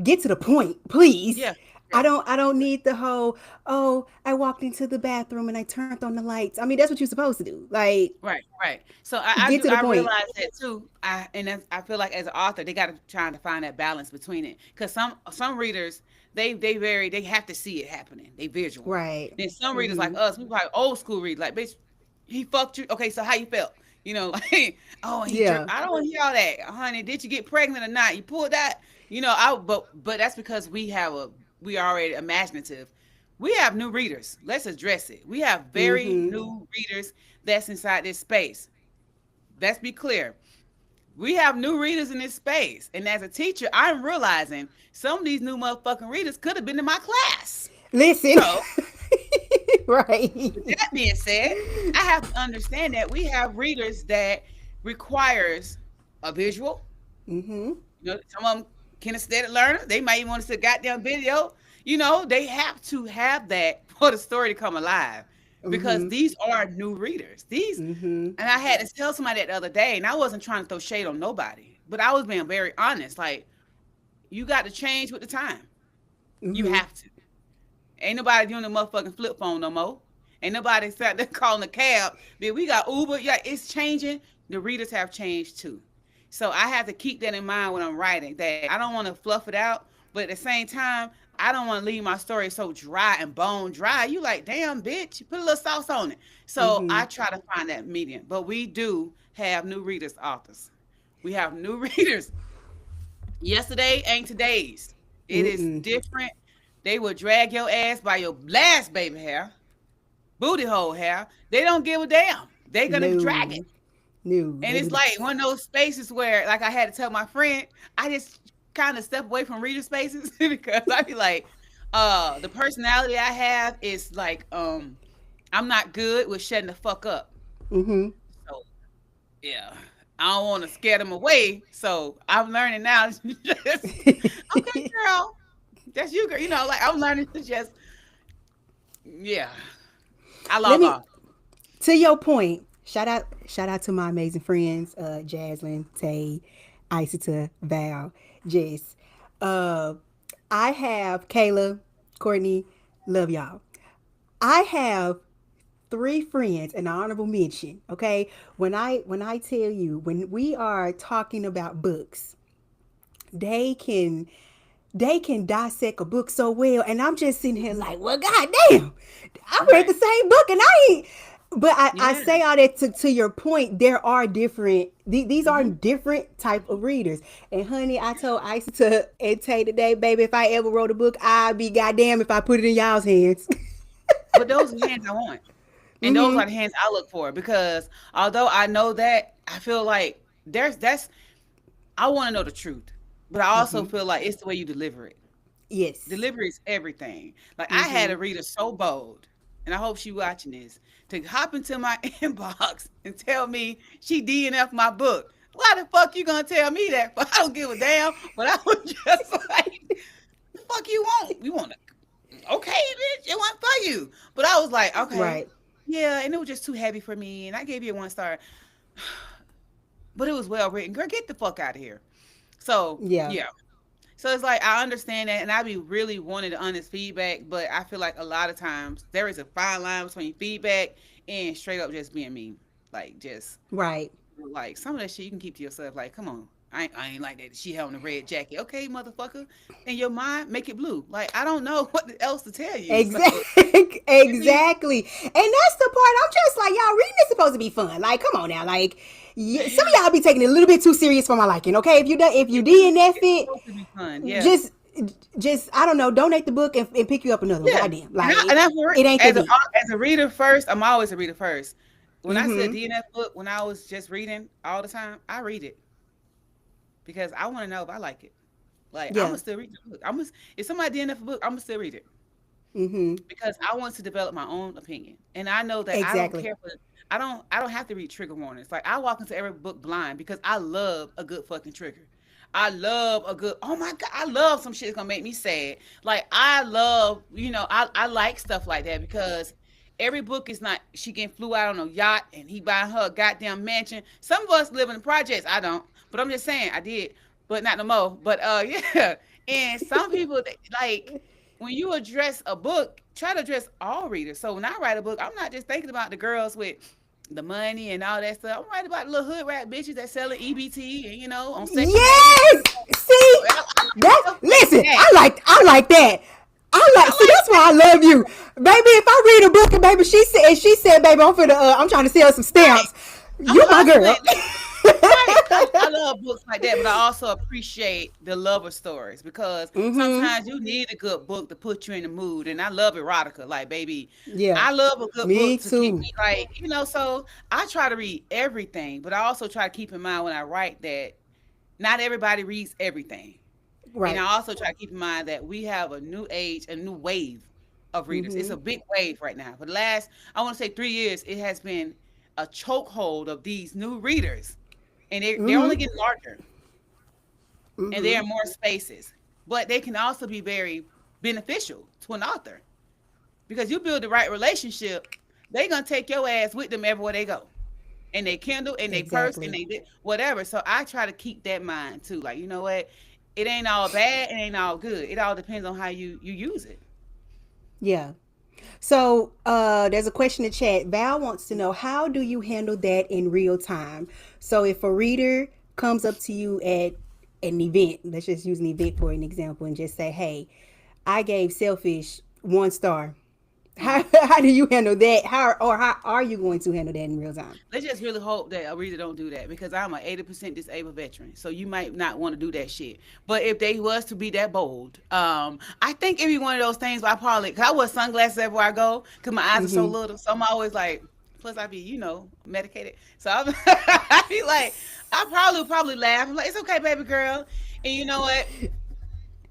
S1: get to the point, please.
S2: Yeah. Yeah.
S1: I don't need the whole, oh, I walked into the bathroom and I turned on the lights. I mean, that's what you're supposed to do. Like,
S2: Right, right. So I
S1: get
S2: do
S1: to the
S2: I
S1: point.
S2: realize that too. I feel like as an author, they got to try to find that balance between it because some readers they have to see it happening. They visual.
S1: Right.
S2: Then some readers like
S1: Mm-hmm.
S2: us, we like old school read like bitch, he fucked you. Okay, so how you felt? Like he jerked.
S1: Yeah.
S2: I don't want to hear all that, honey. Did you get pregnant or not? You pulled that. But that's because we are already imaginative. We have new readers. Let's address it. We have very
S1: Mm-hmm.
S2: new readers that's inside this space. Let's be clear. We have new readers in this space. And as a teacher, I'm realizing some of these new motherfucking readers could have been in my class.
S1: Listen.
S2: So,
S1: Right.
S2: with that being said, I have to understand that we have readers that requires a visual.
S1: Mm-hmm.
S2: Some of them kinesthetic learners. They might even want to see a goddamn video. They have to have that for the story to come alive because
S1: Mm-hmm.
S2: these are new readers.
S1: Mm-hmm.
S2: And I had to tell somebody that the other day, and I wasn't trying to throw shade on nobody, but I was being very honest. Like, you got to change with the time. You
S1: Mm-hmm.
S2: have to. Ain't nobody doing the motherfucking flip phone no more. Ain't nobody sat there calling a cab. But we got Uber. Yeah, it's changing. The readers have changed too. So I have to keep that in mind when I'm writing, that I don't want to fluff it out, but at the same time, I don't want to leave my story so dry and bone dry. You like, damn, bitch, put a little sauce on it. So
S1: Mm-hmm.
S2: I try to find that medium. But we do have new readers, authors. We have new readers. Yesterday ain't today's. It is
S1: Mm-mm.
S2: different. They will drag your ass by your last baby hair, booty hole hair. They don't give a damn. They're gonna drag it.
S1: No. No.
S2: And it's like one of those spaces where, like, I had to tell my friend, I just kind of step away from reader spaces because I be like, the personality I have is like, I'm not good with shutting the fuck up.
S1: Mm-hmm.
S2: So yeah, I don't want to scare them away. So I'm learning now. Just, okay, girl, that's you, girl. Like I'm learning to just, yeah, I
S1: Let
S2: log
S1: me,
S2: off.
S1: to your point, shout out to my amazing friends, Jaslyn, Tay, Isita, Val, Jess. Uh, I have Kayla, Courtney, love y'all. I have three friends, an honorable mention. Okay, when I tell you, when we are talking about books, they can they can dissect a book so well, and I'm just sitting here like, well, goddamn, I read
S2: Right.
S1: the same book, and I ain't. But I
S2: Yeah.
S1: say all that to your point. There are different. These are
S2: Hmm.
S1: different type of readers. And honey, I told Icy to and Tay today, baby, if I ever wrote a book, I'd be goddamn if I put it in y'all's hands.
S2: But those are the hands I want. And those are
S1: Mm-hmm.
S2: the hands I look for because although I know that, I feel like I want to know the truth, but I also
S1: Mm-hmm.
S2: feel like it's the way you deliver it.
S1: Yes.
S2: Delivery is everything. Like I had
S1: Mm-hmm.
S2: a reader so bold, and I hope she watching this, to hop into my inbox and tell me she DNF my book. Why the fuck you gonna tell me that? But I don't give a damn. But I was just like, the fuck you want? You want to? Okay, bitch, it wasn't for you. But I was like, okay,
S1: Right.
S2: yeah, and it was just too heavy for me, and I gave you a 1 star, but it was well written. Girl, get the fuck out of here. So
S1: Yeah.
S2: yeah, so it's like I understand that, and I be really wanting the honest feedback, but I feel like a lot of times there is a fine line between feedback and straight up just being mean. Like just
S1: Right.
S2: like some of that shit you can keep to yourself. Like, come on, I ain't like that. She having a red jacket, okay, motherfucker. In your mind, make it blue. Like I don't know what else to tell you. So
S1: Exactly.
S2: give me,
S1: Exactly. And that's the part I'm just like, y'all, reading is supposed to be fun. Like, come on now. Like, some of y'all be taking it a little bit too serious for my liking. Okay, if you DNF
S2: it's
S1: it,
S2: supposed to be fun. Yeah,
S1: just I don't know, donate the book and pick you up another one.
S2: yeah.
S1: Goddamn, like
S2: And I for
S1: it ain't that deep.
S2: as a reader first, I'm always a reader first. When I said
S1: Mm-hmm.
S2: DNF book, when I was just reading all the time, I read it because I want to know if I like it. Like I'm
S1: Yeah.
S2: gonna still read the book. If somebody DNF a book, I'm gonna still read it
S1: Mm-hmm.
S2: because I want to develop my own opinion, and I know that I don't
S1: Exactly.
S2: care for. I don't have to read trigger warnings. Like I walk into every book blind because I love a good fucking trigger. I love a good. Oh my god, I love some shit that's gonna make me sad. Like I love, I like stuff like that because every book is not. She getting flew out on a yacht and he buying her a goddamn mansion. Some of us live in the projects. I don't, but I'm just saying I did, but not no more. But yeah, and some people like when you address a book, try to address all readers. So when I write a book, I'm not just thinking about the girls with the money and all that stuff. I'm writing about the little hood rat bitches that selling EBT and on Section 8.
S1: Yes. See
S2: I like
S1: that?
S2: stuff like
S1: Listen,
S2: that.
S1: I like that. I like. See,
S2: I
S1: that's why I love you, baby. If I read a book and baby, she said, baby, I'm trying to sell some
S2: like right.
S1: stamps.
S2: I'm
S1: You my girl.
S2: hustling. Right. I love books like that, but I also appreciate the lover stories because
S1: Mm-hmm.
S2: sometimes you need a good book to put you in the mood. And I love erotica. Like, baby,
S1: Yeah.
S2: I love a good
S1: Me
S2: book to keep
S1: too.
S2: me like, so I try to read everything, but I also try to keep in mind when I write that not everybody reads everything. And
S1: Right.
S2: I also try to keep in mind that we have a new age, a new wave of readers. It's
S1: Mm-hmm.
S2: a big wave right now. For the last, I want to say 3 years, it has been a chokehold of these new readers. And they're only
S1: Mm-hmm.
S2: getting larger and
S1: Mm-hmm.
S2: there are more spaces. But they can also be very beneficial to an author because you build the right relationship, they're going to take your ass with them everywhere they go. And they Kindle and they purse and
S1: Exactly.
S2: whatever. So I try to keep that mind too. Like, you know what? It ain't all bad, it ain't all good. It all depends on how you use it.
S1: Yeah. So there's a question in chat. Val wants to know, how do you handle that in real time? So if a reader comes up to you at an event, let's just use an event for an example, and just say, "Hey, I gave Selfish 1 star." How
S2: Mhm.
S1: how do you handle that? How are you going to handle that in real time?
S2: Let's just really hope that a reader don't do that because I'm a 80% disabled veteran. So you might not want to do that shit. But if they was to be that bold, I think it'd be one of those things where I probably, cause I wear sunglasses everywhere I go because my eyes are so
S1: Mm-hmm.
S2: little. So I'm always like, plus I be, medicated. So I'm, I be like, I probably laugh. I'm like, it's okay, baby girl. And you know what?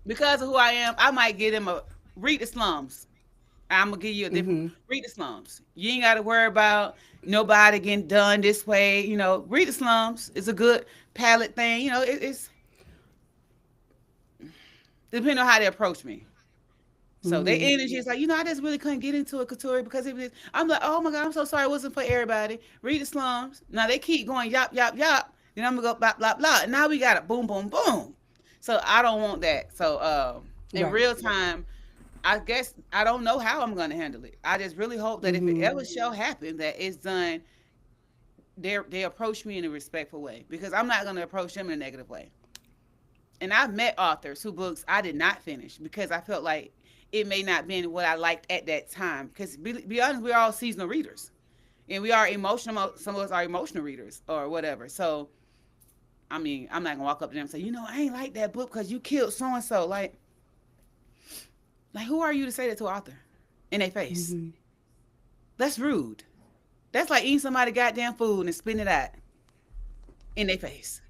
S2: Because of who I am, I might get them a read the slums. I'm gonna give you a different
S1: Mm-hmm.
S2: read the slums. You ain't got to worry about nobody getting done this way. Read the slums. It's a good palette thing. It's depending on how they approach me. So their
S1: Mm-hmm.
S2: energy is like, I just really couldn't get into a couture because it was. I'm like, oh my god, I'm so sorry, it wasn't for everybody. Read the slums. Now they keep going yop yop yop. Then I'm gonna go blah blah blah. And now we got it boom boom boom. So I don't want that. So in
S1: Right.
S2: real time, I guess I don't know how I'm gonna handle it. I just really hope that if it
S1: Mm-hmm.
S2: ever shall happen, that it's done. They approach me in a respectful way because I'm not gonna approach them in a negative way. And I've met authors who books I did not finish because I felt like it may not been what I liked at that time. Because be honest, we're all seasonal readers, and we are emotional. Some of us are emotional readers or whatever. So I mean, I'm not gonna walk up to them and say, I ain't like that book because you killed so and so. Like who are you to say that to an author in their face?
S1: Mm-hmm.
S2: That's rude. That's like eating somebody goddamn food and spitting it out in their face.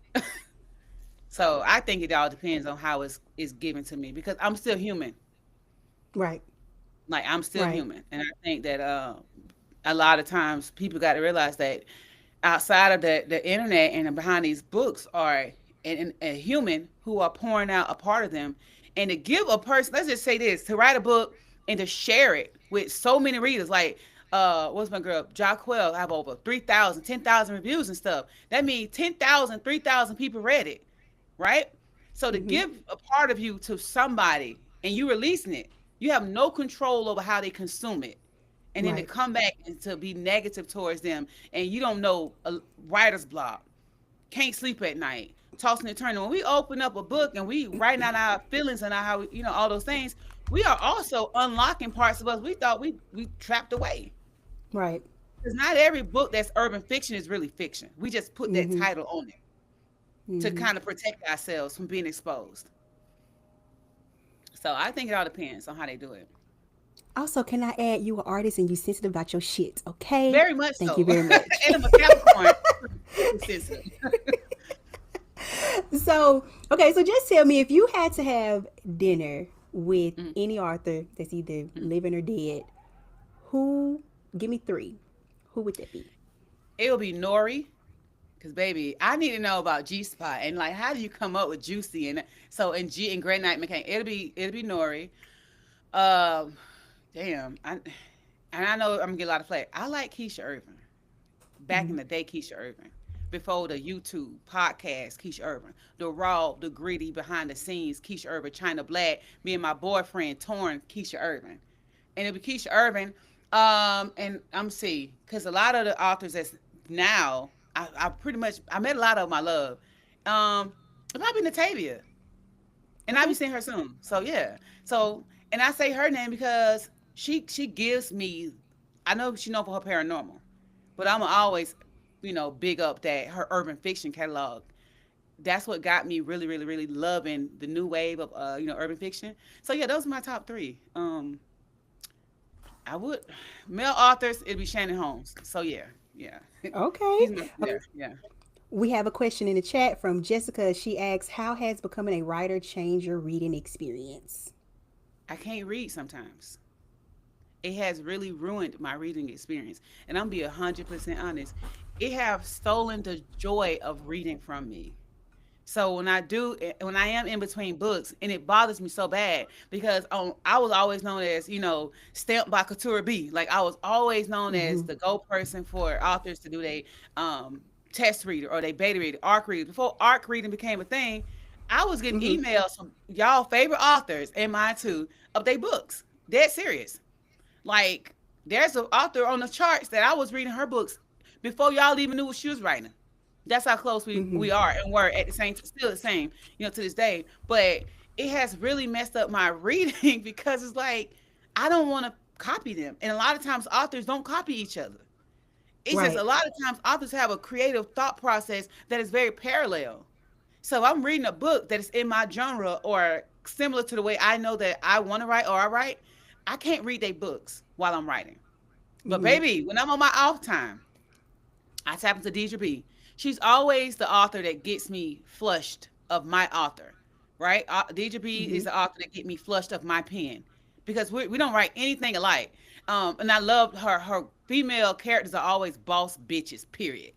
S2: So I think it all depends on how it's given to me because I'm still human.
S1: Right.
S2: Like I'm still
S1: Right.
S2: human, and I think that a lot of times people got to realize that outside of the internet and behind these books are a human who are pouring out a part of them, and to give a person, let's just say this, to write a book and to share it with so many readers, like what's my girl Jacquel, I have over 3,000, 10,000 reviews and stuff. That means 10,000, 3,000 people read it, right? So to
S1: Mm-hmm.
S2: give a part of you to somebody and you releasing it, you have no control over how they consume it. And then to
S1: Right.
S2: come back and to be negative towards them, and you don't know a writer's block, can't sleep at night, tossing and turning. When we open up a book and we writing out our feelings and how all those things, we are also unlocking parts of us we thought we trapped away.
S1: Right.
S2: Because not every book that's urban fiction is really fiction. We just put that
S1: Mm-hmm.
S2: title on it to
S1: Mm-hmm.
S2: kind of protect ourselves from being exposed. So I think it all depends on how they do it.
S1: Also, can I add, you are artist and you sensitive about your shit, okay?
S2: Very much
S1: Thank you
S2: so.
S1: very much.
S2: And I'm a Capricorn. Sensitive.
S1: So, okay, so just tell me, if you had to have dinner with
S2: Mm,
S1: any author that's either
S2: mm.
S1: living or dead, who, give me three, who would that be?
S2: It'll be Nori. Cause baby, I need to know about G Spot and like how do you come up with Juicy and so and G and Great Night Mechanic. It'll be Nori. Um, damn. I know I'm gonna get a lot of flack. I like Keisha Irvin. Back in
S1: Mm-hmm.
S2: the day, Keisha Irvin. Before the YouTube podcast, Keisha Irvin. The raw, the gritty behind the scenes, Keisha Irvin. China Black, me and my boyfriend Torn, Keisha Irvin. And it'll be Keisha Irvin. And I'm see, because a lot of the authors that's now, I pretty much I met a lot of them I love. It might be Natavia. And I'll be
S1: Okay.
S2: seeing her soon. So yeah. So and I say her name because she gives me, I know she known for her paranormal, but I'm always, big up that her urban fiction catalog. that's what got me really, really, really loving the new wave of urban fiction. So yeah, those are my top three. I would male authors, it'd be Shannon Holmes. So yeah, yeah.
S1: Okay.
S2: He's my yeah, yeah.
S1: We have a question in the chat from Jessica. She asks, "How has becoming a writer changed your reading experience?"
S2: I can't read sometimes. It has really ruined my reading experience. And I'm be 100% honest. It have stolen the joy of reading from me. So when I am in between books, and it bothers me so bad because I was always known as, stamped by KuTura B. Like I was always known as the go person for authors to do um, test reader or they beta reader, arc reader. Before arc reading became a thing, I was getting emails from y'all favorite authors and mine too of their books. Dead serious. Like there's an author on the charts that I was reading her books before y'all even knew what she was writing. That's how close we are and were at the same, still the same, to this day. But it has really messed up my reading because it's like I don't want to copy them, and a lot of times authors don't copy each other. It's just
S1: Right.
S2: a lot of times authors have a creative thought process that is very parallel. So if I'm reading a book that is in my genre or similar to the way I know that I want to write or I write, I can't read their books while I'm writing. But baby, when I'm on my off time, I tap into Deidre B. She's always the author that gets me flushed of my author, right? Deidre B is the author that get me flushed of my pen because we don't write anything alike. And I love her female characters are always boss bitches, period.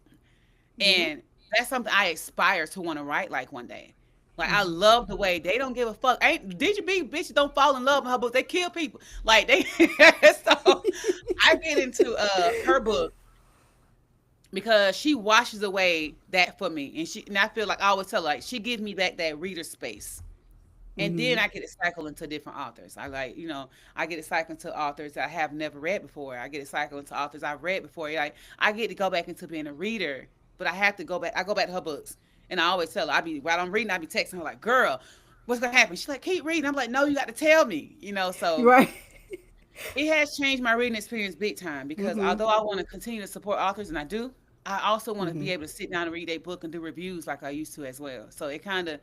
S2: And that's something I aspire to want to write like one day. Like I love the way they don't give a fuck. Ain't Did you be bitches don't fall in love in her book? They kill people. Like they so I get into her book because she washes away that for me. And I feel like I always tell her, like she gives me back that reader space. And then I get to cycle into different authors. I get to cycle into authors I have never read before. I get to cycle into authors I've read before. Like I get to go back into being a reader, but I have to go back. I go back to her books, and I always tell her, while I'm reading, I be texting her like, "Girl, what's gonna happen?" She's like, "Keep reading." I'm like, "No, you got to tell me." So
S1: Right.
S2: it has changed my reading experience big time because although I want to continue to support authors, and I do, I also want to be able to sit down and read a book and do reviews like I used to as well. So it kind of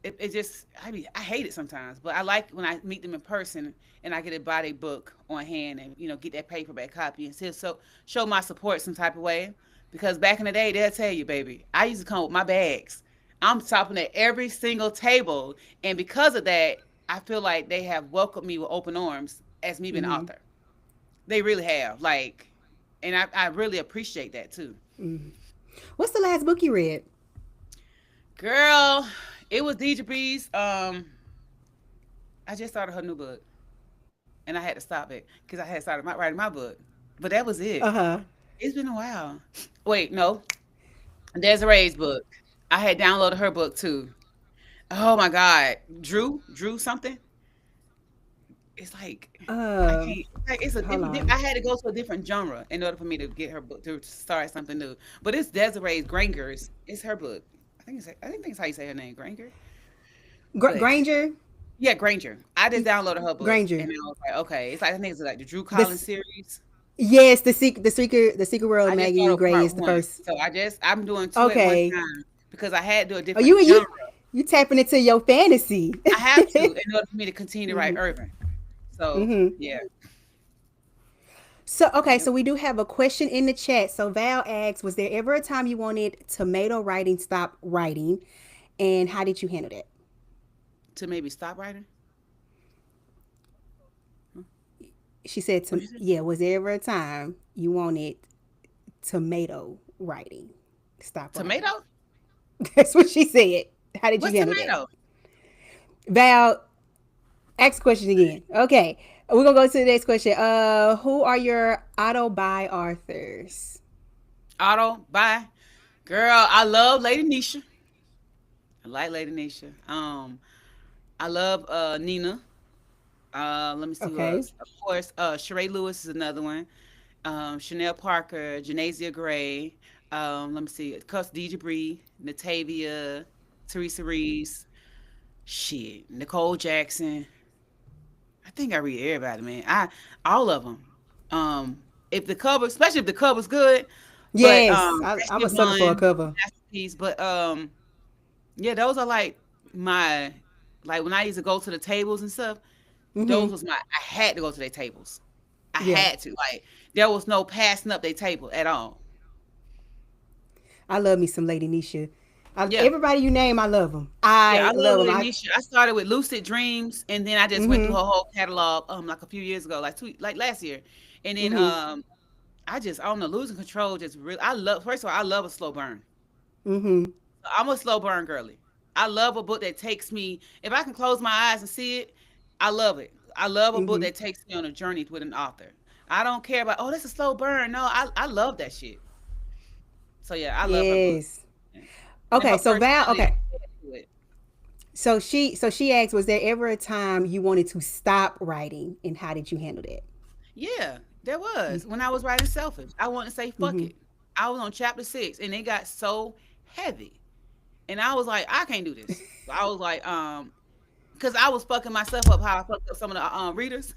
S2: it just I hate it sometimes, but I like when I meet them in person and I get to buy their book on hand and get that paperback copy and still show my support some type of way. Because back in the day, they'll tell you, baby, I used to come with my bags. I'm stopping at every single table, and because of that, I feel like they have welcomed me with open arms as me being an author. They really have, like, and I really appreciate that too.
S1: What's the last book you read?
S2: Girl, it was Deidre B's. I just started her new book, and I had to stop it because I had started writing my book. But that was
S1: Uh
S2: it.
S1: huh.
S2: It's been a while. Wait, no, Desiree's book. I had downloaded her book too. Oh my God, Drew something. It's like I
S1: Um.
S2: can't. It's a
S1: Hold
S2: different.
S1: on.
S2: I had to go to a different genre in order for me to get her book to start something new. But it's Desiree's Granger's. It's her book. I think that's how you say her name, Granger. But
S1: Granger.
S2: yeah, Granger. I just downloaded her book,
S1: Granger.
S2: and I was like, okay, it's like I think it's like the Drew Collins
S1: This.
S2: series.
S1: Yes, the secret world
S2: I
S1: of
S2: just
S1: Maggie
S2: started
S1: Gray
S2: part
S1: is the
S2: one,
S1: first.
S2: so I'm doing two at one
S1: Okay.
S2: time because I had to do a
S1: Oh, you
S2: different
S1: and
S2: genre.
S1: you tapping into your fantasy.
S2: I have to in order for me to continue to write urban. So yeah,
S1: So, okay,
S2: yep.
S1: so we do have a question in the chat. So Val asks, was there ever a time you wanted tomato writing stop writing, and how did you handle that?
S2: To maybe stop writing.
S1: She said,
S2: What
S1: to,
S2: you say?
S1: yeah, was there ever a time you wanted tomato writing stop writing?
S2: Tomato?
S1: That's what she said. How did you
S2: What's
S1: handle that?
S2: tomato?
S1: Val, ask the question again. Okay, we're gonna go to the next question. Who are your auto buy authors?
S2: Auto buy. Girl, I love Lady Nisha. I like Lady Nisha. I love Nina. Let me see who
S1: Okay.
S2: else. Of course, Sheree Lewis is another one. Chanel Parker, Janasia Gray. Let me see. Of course, Deidre Bree, Natavia, Teresa Reese. Shit, Nicole Jackson. I think I read everybody, man. All of them. If the cover, especially if the cover's good, but
S1: Yes, I'm
S2: Rescue
S1: a sucker for a
S2: One,
S1: cover.
S2: masterpiece. But Yeah, those are like my, like when I used to go to the tables and stuff, those
S1: Mm-hmm.
S2: was my, I had to go to their tables. I
S1: Yeah.
S2: had to. Like there was no passing up their table at all.
S1: I love me some Lady Nisha.
S2: Yeah.
S1: Everybody you name, I love them.
S2: Yeah, I
S1: I
S2: love
S1: love them.
S2: Lanisha. I started with Lucid Dreams, and then I just went through
S1: Mm-hmm.
S2: her whole catalog, like a few years ago, like last year, and then
S1: Mm-hmm.
S2: I don't know, losing control just really. I love, first of all, I love a slow burn.
S1: Mm-hmm.
S2: I'm a slow burn girly. I love a book that takes me. If I can close my eyes and see it, I love it. I love a book
S1: Mm-hmm.
S2: that takes me on a journey with an author. I don't care about, oh, that's a slow burn. No, I love that shit. So yeah, I love her book.
S1: Yes.
S2: Yeah. And
S1: Okay,
S2: her
S1: so Val,
S2: personality
S1: okay.
S2: add to it.
S1: So she asked, was there ever a time you wanted to stop writing, and how did you handle that?
S2: Yeah, there was. When I was writing Selfish, I wanted to say fuck
S1: Mm-hmm.
S2: it. I was on chapter 6 and it got so heavy. And I was like, I can't do this. I was like, because I was fucking myself up how I fucked up some of the readers.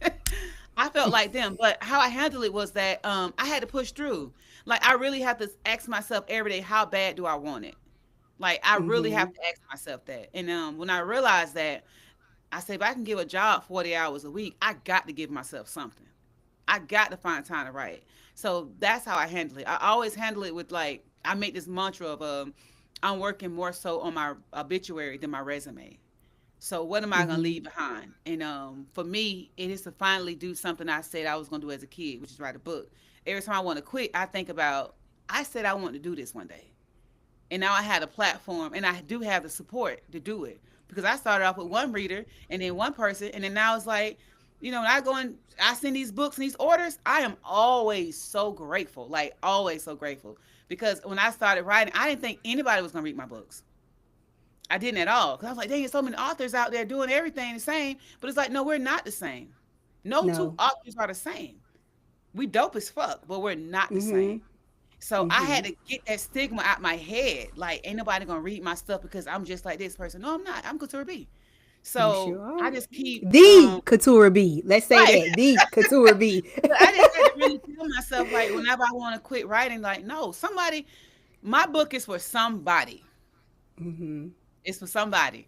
S2: I felt like them, but how I handled it was that I had to push through. Like I really have to ask myself every day, how bad do I want it? Like I really
S1: Mm-hmm.
S2: have to ask myself that. And when I realized that, I said, if I can give a job 40 hours a week, I got to give myself something. I got to find time to write. So that's how I handle it. I always handle it with like, I make this mantra of I'm working more so on my obituary than my resume. So what am I gonna
S1: Mm-hmm.
S2: leave behind? And for me, it is to finally do something I said I was gonna do as a kid, which is write a book. Every time I want to quit, I think about, I said I want to do this one day, and now I had a platform, and I do have the support to do it because I started off with one reader and then one person, and then now it's like, when I go and I send these books and these orders, I am always so grateful, like always so grateful, because when I started writing, I didn't think anybody was gonna read my books. I didn't at all, because I was like, dang, there's so many authors out there doing everything the same, but it's like, no, we're not the same. No two
S1: No.
S2: authors are the same. We dope as fuck, but we're not the
S1: Mm-hmm.
S2: same. So I
S1: Mm-hmm.
S2: had to get that stigma out my head. Like, ain't nobody gonna read my stuff because I'm just like this person. No, I'm not. I'm KuTura B.
S1: You
S2: So
S1: sure are.
S2: I just keep
S1: The KuTura B. Let's say
S2: right.
S1: that. The KuTura B.
S2: But I just had to really tell myself, like, whenever I want to quit writing, like, no, somebody, my book is for somebody.
S1: Mm-hmm.
S2: It's for somebody.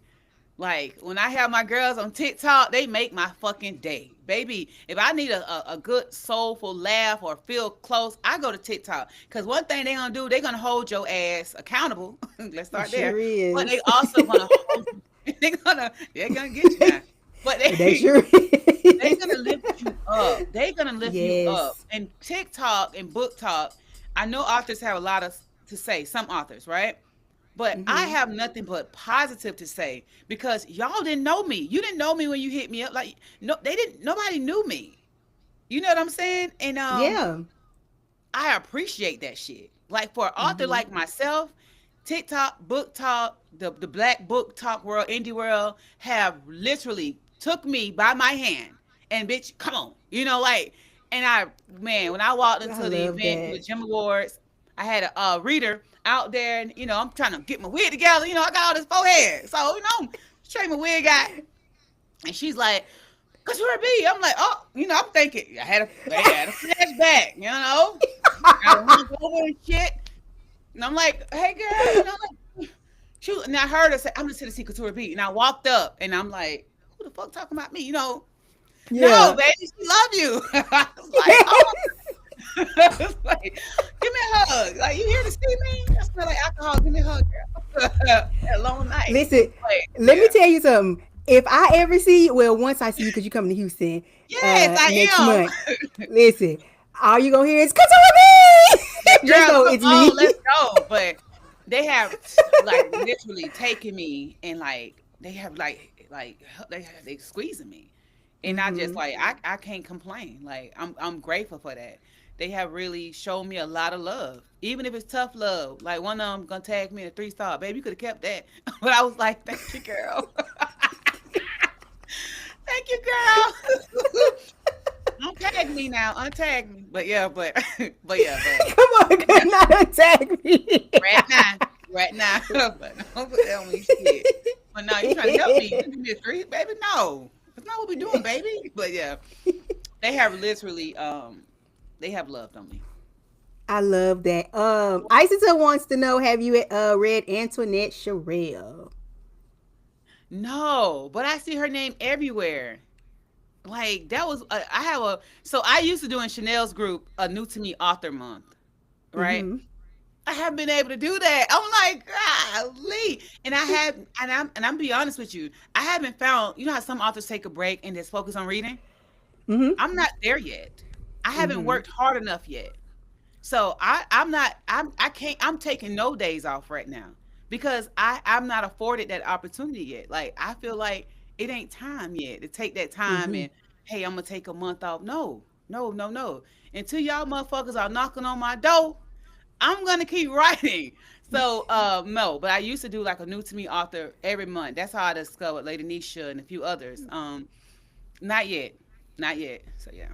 S2: Like when I have my girls on TikTok, they make my fucking day. Baby, if I need a good soulful laugh or feel close, I go to TikTok. Because one thing they're gonna do, they're gonna hold your ass accountable. Let's
S1: It
S2: start
S1: sure
S2: there. But they
S1: is.
S2: also gonna hold you. They're gonna get you now. But
S1: They
S2: they
S1: sure
S2: they're
S1: is.
S2: gonna lift you up. They're gonna lift you up.
S1: Yes.
S2: And TikTok and book talk, I know authors have a lot of to say, some authors, right? But I
S1: Mm-hmm.
S2: have nothing but positive to say because y'all didn't know me. You didn't know me when you hit me up. Like no, they didn't. Nobody knew me. You know what I'm saying? And
S1: Yeah.
S2: I appreciate that shit. Like for an author
S1: Mm-hmm.
S2: like myself, TikTok, book talk, the black book talk world, indie world have literally took me by my hand and bitch, come on. Like, and I, man, when I walked
S1: I
S2: into the
S1: love
S2: event for
S1: that.
S2: the Gym Awards, I had a reader out there and, I'm trying to get my wig together. I got all this forehead. So, straight my wig out. And she's like, KuTura B. I'm like, oh, I'm thinking I had a flashback, I went over and shit. And I'm like, hey girl, like and I heard her say, I'm just here to see KuTura B. And I walked up and I'm like, who the fuck talking about me? No,
S1: Yeah.
S2: baby, she love you. I was like, oh, I was like, give me a hug. Like, you here to see me? I smell like alcohol. Give me a hug, girl. A long night.
S1: Listen,
S2: But
S1: let me
S2: yeah.
S1: tell you something. If I ever see you, well, once I see you, because you coming to Houston
S2: Yes,
S1: next
S2: I
S1: month,
S2: am.
S1: listen, all you gonna hear is KuTura
S2: Yeah,
S1: B. Just
S2: girl,
S1: know
S2: come
S1: it's
S2: on,
S1: me.
S2: let's go. But they have like literally taken me and like they have they squeezing me. And I just
S1: Mm-hmm.
S2: like I can't complain. Like I'm grateful for that. They have really shown me a lot of love. Even if it's tough love. Like one of them gonna tag me in a 3-star. Baby, you could have kept that. But I was like, thank you, girl. Thank you, girl. Untag me now. Untag me. But yeah, but yeah, but
S1: Come on, good not attack me.
S2: right now. Right now. But don't put that on me shit. But no, you trying to help me. You give me a 3, baby? No. That's not what we doing, baby. But yeah. They have literally they have loved on me.
S1: I love that. Isita wants to know, have you read Antoinette Sherelle?
S2: No, but I see her name everywhere. Like that was I have a so I used to do in Chanel's group a new to me author month, right?
S1: Mm-hmm.
S2: I haven't been able to do that. I'm like, golly. And I have and I'm be honest with you, I haven't found, you know how some authors take a break and just focus on reading?
S1: Mm-hmm.
S2: I'm not there yet. I haven't
S1: Mm-hmm.
S2: worked hard enough yet. So I'm not I can't I'm taking no days off right now because I'm not afforded that opportunity yet. Like I feel like it ain't time yet to take that time
S1: Mm-hmm.
S2: and hey, I'm gonna take a month off. No, no, no, no. Until y'all motherfuckers are knocking on my door, I'm gonna keep writing. So no, but I used to do like a new to me author every month. That's how I discovered Lady Nisha and a few others. Not yet. Not yet. So yeah.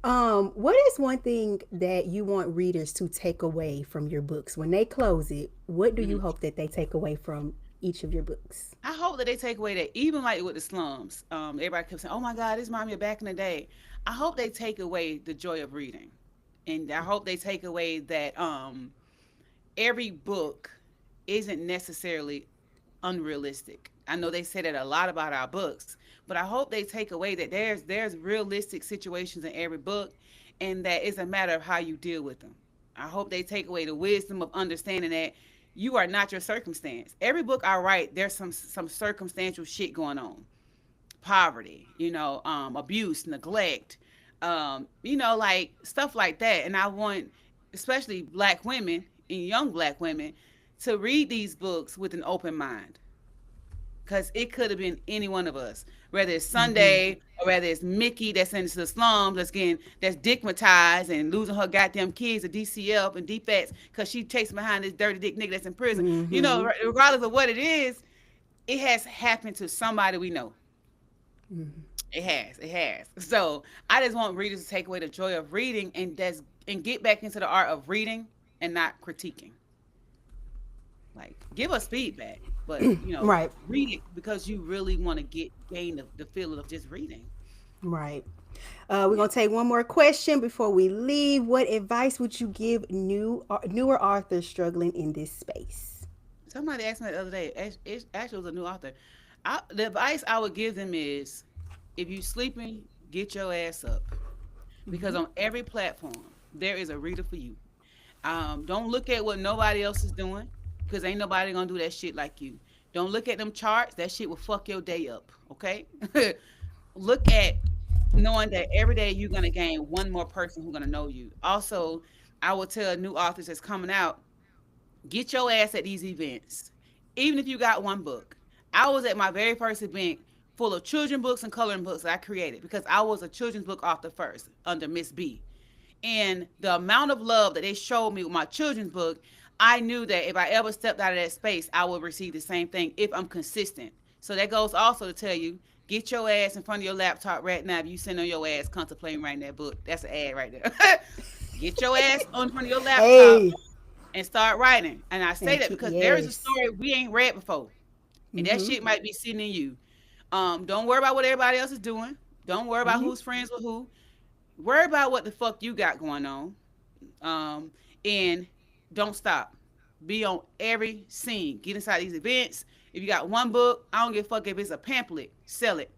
S1: What is one thing that you want readers to take away from your books when they close it? What do you
S2: Mhm.
S1: hope that they take away from each of your books?
S2: I hope that they take away that even like with the slums, everybody kept saying, "Oh my God, this reminds me of back in the day." I hope they take away the joy of reading, and I hope they take away that every book isn't necessarily unrealistic. I know they say that a lot about our books, but I hope they take away that there's realistic situations in every book, and that it's a matter of how you deal with them. I hope they take away the wisdom of understanding that you are not your circumstance. Every book I write, there's some circumstantial shit going on, poverty, abuse, neglect, like stuff like that. And I want, especially black women and young black women, to read these books with an open mind because it could have been any one of us, whether it's
S1: Mm-hmm.
S2: Sunday or whether it's Mickey that's into the slums that's dickmatized and losing her goddamn kids to DCF and defects because she chasing behind this dirty dick nigga that's in prison.
S1: Mm-hmm.
S2: Regardless of what it is, it has happened to somebody we know. It has. It has. So I just want readers to take away the joy of reading and get back into the art of reading and not critiquing. Like give us feedback, but
S1: Right.
S2: read it because you really want to gain the feeling of just reading.
S1: Right. We're
S2: Yeah.
S1: gonna take one more question before we leave. What advice would you give newer authors struggling in this space?
S2: Somebody asked me the other day. It actually was a new author. The advice I would give them is, if you sleeping, get your ass up because
S1: Mm-hmm.
S2: on every platform there is a reader for you. Don't look at what nobody else is doing because ain't nobody gonna do that shit like you. Don't look at them charts. That shit will fuck your day up. Okay. Look at knowing that every day you're gonna gain one more person who's gonna know you. Also, I will tell new authors that's coming out, get your ass at these events. Even if you got one book. I was at my very first event full of children books and coloring books that I created because I was a children's book author first under Miss B. And the amount of love that they showed me with my children's book, I knew that if I ever stepped out of that space, I would receive the same thing if I'm consistent. So that goes also to tell you, get your ass in front of your laptop right now. If you sitting on your ass contemplating writing that book, that's an ad right there. Get your ass on front of your laptop
S1: Hey.
S2: and start writing. And I say
S1: And
S2: that because there is a
S1: yes.
S2: story we ain't read before, and that
S1: Mm-hmm.
S2: shit might be sitting in you. Don't worry about what everybody else is doing. Don't worry about
S1: Mm-hmm.
S2: who's friends with who. Worry about what the fuck you got going on. Um, and don't stop. Be on every scene. Get inside these events. If you got one book, I don't give a fuck if it's a pamphlet. Sell it.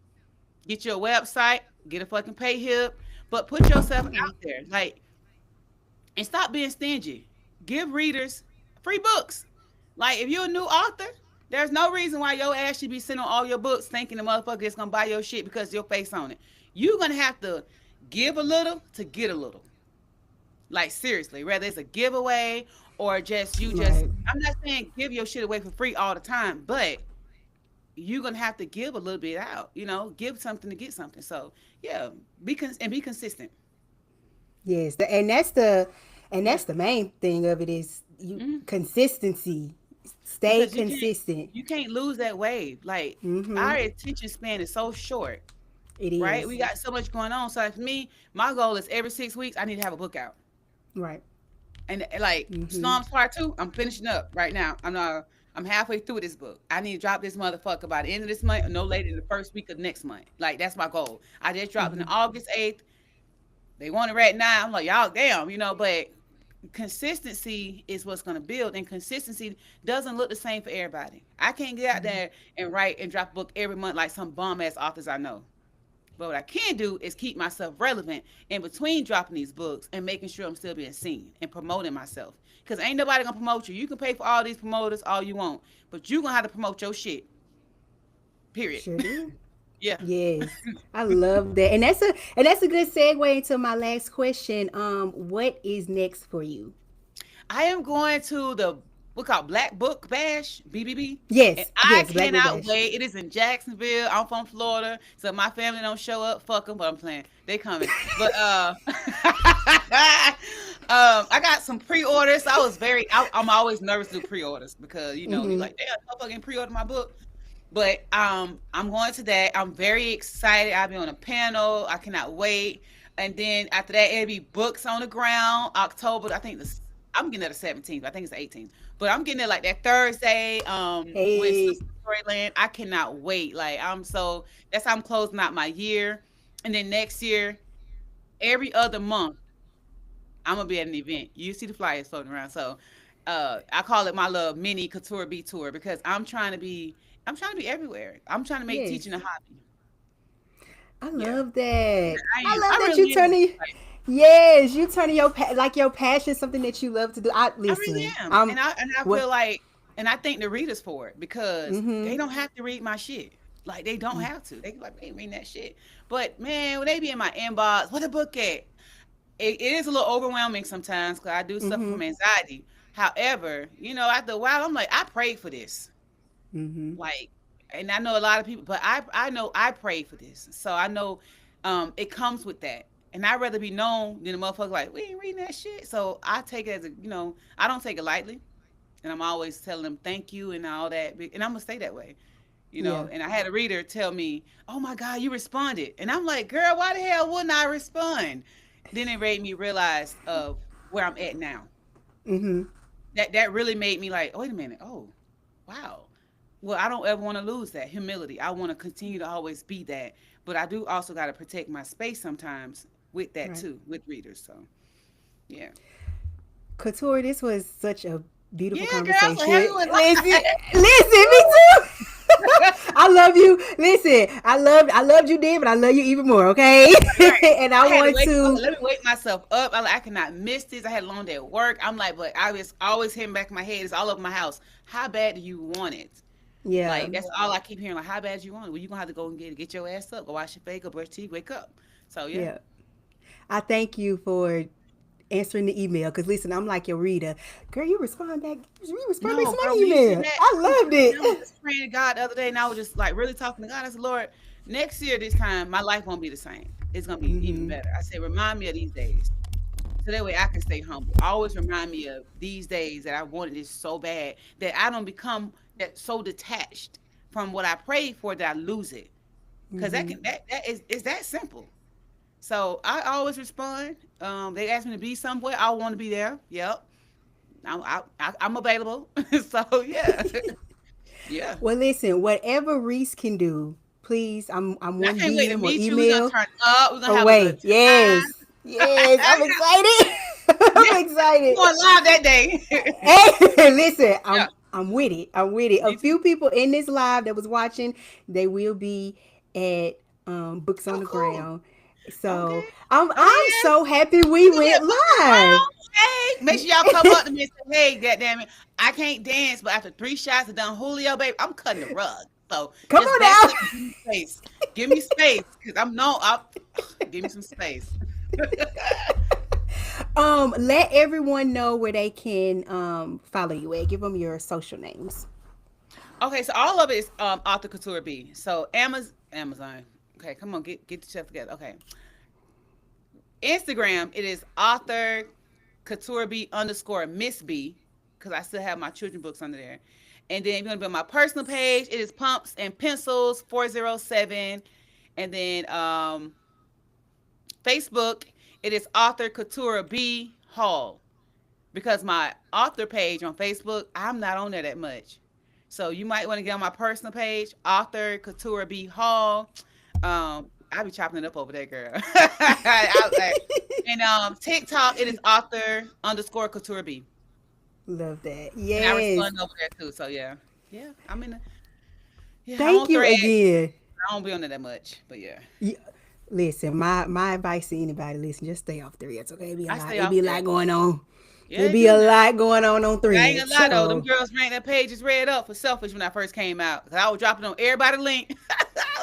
S2: Get your website. Get a fucking pay hip. But put yourself out there. Like, and stop being stingy. Give readers free books. Like, if you're a new author, there's no reason why your ass should be sitting on all your books thinking the motherfucker is gonna buy your shit because your face on it. You're gonna have to give a little to get a little. Like seriously, whether it's a giveaway or just you just
S1: Right.
S2: I'm not saying give your shit away for free all the time, but you're gonna have to give a little bit out, give something to get something. So yeah, be consistent.
S1: Yes. And that's the main thing of it is you
S2: Hmm.
S1: consistency. Stay
S2: Because you can't
S1: consistent.
S2: you can't lose that wave. Like
S1: Mm-hmm.
S2: our attention span is so short,
S1: It
S2: right? We
S1: is.
S2: got so much going on. So like for me, my goal is every 6 weeks I need to have a book out.
S1: Right.
S2: And like
S1: Mm-hmm.
S2: Storms Part 2, I'm finishing up right now. I'm halfway through this book. I need to drop this motherfucker by the end of this month or no later than the first week of next month. Like that's my goal. I just dropped it on
S1: Mm-hmm.
S2: August 8th. They want it right now. I'm like, y'all damn, but consistency is what's going to build, and consistency doesn't look the same for everybody. I can't get out there and write and drop a book every month like some bum ass authors I know. But what I can do is keep myself relevant in between dropping these books and making sure I'm still being seen and promoting myself. Because ain't nobody gonna promote you. You can pay for all these promoters all you want, but you gonna have to promote your shit. Period.
S1: Sure do.
S2: Yeah.
S1: Yes, I love that, and that's a good segue into my last question. What is next for you?
S2: I am going to the book called Black Book Bash, BBB, and
S1: Yes,
S2: I
S1: yes, Black Book
S2: cannot
S1: Bash.
S2: wait. It is in Jacksonville. I'm from Florida, so my family don't show up. Fuck them, but I'm playing. They coming, but I got some pre-orders. So I was I'm always nervous to do pre-orders because you
S1: Mm-hmm.
S2: like, damn, I fucking pre-order my book. But I'm going to that. I'm very excited. I'll be on a panel. I cannot wait. And then after that, it'll be books on the ground. October, I think I'm getting there the 17th. I think it's the 18th. But I'm getting there like that Thursday. With
S1: Hey,
S2: Sister Storyland. I cannot wait. Like that's how I'm closing out my year. And then next year, every other month, I'm gonna be at an event. You see the flyers floating around. So I call it my little mini KuTura B tour because I'm trying to be everywhere. I'm trying to make teaching a
S1: yes,
S2: hobby.
S1: I
S2: Yeah,
S1: love that.
S2: I
S1: I
S2: am.
S1: love
S2: I
S1: that you
S2: really am.
S1: turning.
S2: Like,
S1: Yes, you turning like your passion something that you love to do. I
S2: I really
S1: listen.
S2: am, and I
S1: What?
S2: feel like, and I thank the readers for it because
S1: Mm-hmm.
S2: they don't have to read my shit. Like they don't have to. They like they ain't reading that shit. But man, when they be in my inbox, what the book at? It is a little overwhelming sometimes because I do suffer
S1: Mm-hmm.
S2: from anxiety. However, after a while, I'm like, I prayed for this.
S1: Mm-hmm.
S2: Like, and I know a lot of people, but I know I prayed for this, so I know it comes with that. And I'd rather be known than a motherfucker like we ain't reading that shit. So I take it as I don't take it lightly, and I'm always telling them thank you and all that, and I'm gonna stay that way.
S1: Yeah.
S2: And I had a reader tell me, "Oh my God, you responded," and I'm like, "Girl, why the hell wouldn't I respond?" Then it made me realize of where I'm at now.
S1: Mm-hmm.
S2: That really made me like, wait a minute, oh, wow. Well, I don't ever want to lose that humility. I want to continue to always be that, but I do also got to protect my space sometimes with that
S1: Right.
S2: too, with readers. So yeah,
S1: Couture, this was such a beautiful
S2: yeah, girl. I was like,
S1: conversation.
S2: happy with
S1: Listen,
S2: life.
S1: listen, me too. I love you. Listen, I loved you then, but I love you even more, okay?
S2: Right.
S1: And I
S2: I had to
S1: want
S2: wake. I was
S1: to
S2: like, let me wake myself up. I cannot miss this. I had a long day at work. I'm like, but I was always hitting back in my head. It's all over my house. How bad do you want it?
S1: yeah.
S2: Like that's all I keep hearing. Like, how bad you want it? Well, you gonna have to go and get your ass up, go wash your face, go brush teeth, wake up. So yeah.
S1: Yeah. I thank you for answering the email because listen, I'm like your reader. Girl, you respond back. You respond back
S2: No,
S1: to my
S2: girl, when you send
S1: email.
S2: that,
S1: I
S2: I'm
S1: loved
S2: telling you, I was
S1: it.
S2: just praying to God the other day, and I was just like really talking to God. I said, Lord, next year this time, my life won't be the same. It's gonna be even
S1: Mm-hmm.
S2: better. I said, remind me of these days, so that way I can stay humble. Always remind me of these days that I wanted this so bad that I don't become that so detached from what I prayed for that I lose it. Cause
S1: Mm-hmm.
S2: that is that simple. So I always respond. They ask me to be somewhere, I want to be there. Yep, I'm available. So yeah, yeah.
S1: Well, listen, whatever Reese can do, please, I'm
S2: And I
S1: one
S2: can't wait to
S1: DM or
S2: meet you. We're gonna
S1: email
S2: turn up. We're gonna have a
S1: away.
S2: good
S1: Yes.
S2: time.
S1: Yes. I'm excited.
S2: Yeah,
S1: I'm
S2: I'm
S1: excited.
S2: going live that day.
S1: Hey, listen,
S2: Yeah,
S1: I'm with it. I'm with it. A
S2: me too.
S1: few people in this live that was watching, they will be at Books on
S2: Oh,
S1: the
S2: cool.
S1: Ground. So
S2: Okay. Oh
S1: I'm
S2: yeah.
S1: so happy we
S2: We gonna be
S1: went
S2: at Books on the
S1: live.
S2: Ground. Hey, make sure y'all come up to me and say, "Hey, goddamn it, I can't dance, but after 3 shots of Don Julio, baby, I'm cutting the rug." So
S1: Come
S2: just
S1: on
S2: backslip
S1: now.
S2: and give me space. Give me space, cause I'm no. I'll, give me some space.
S1: Let everyone know where they can follow you at. Give them your social names.
S2: Okay, so all of it is author couture B. So Amazon. Okay, come on, get yourself together. Okay, Instagram it is author couture B underscore Miss B because I still have my children books under there. And then if you want to be on my personal page, it is Pumps and Pencils 407. And then Facebook, it is author couture B Hall because my author page on Facebook, I'm not on there that much. So you might want to get on my personal page, author Couture B Hall. I be chopping it up over there, girl. And TikTok, it is author_KuTura B.
S1: Love that.
S2: And I
S1: Yes.
S2: respond over there too. So yeah. Yeah. I'm in the I'm
S1: Thank
S2: on
S1: you
S2: thread.
S1: again.
S2: I don't be on there that much. But yeah.
S1: Yeah. Listen, my advice to anybody, listen, just stay off threads, okay? It be a
S2: I
S1: lot.
S2: stay
S1: It
S2: off
S1: be a
S2: there.
S1: lot going on.
S2: Yeah,
S1: It
S2: they
S1: be
S2: do
S1: a
S2: now.
S1: lot going on
S2: I ain't
S1: threads.
S2: gonna lie though, them
S1: So
S2: girls ranked their pages red up for selfish when I first came out. Cause I was dropping on everybody link.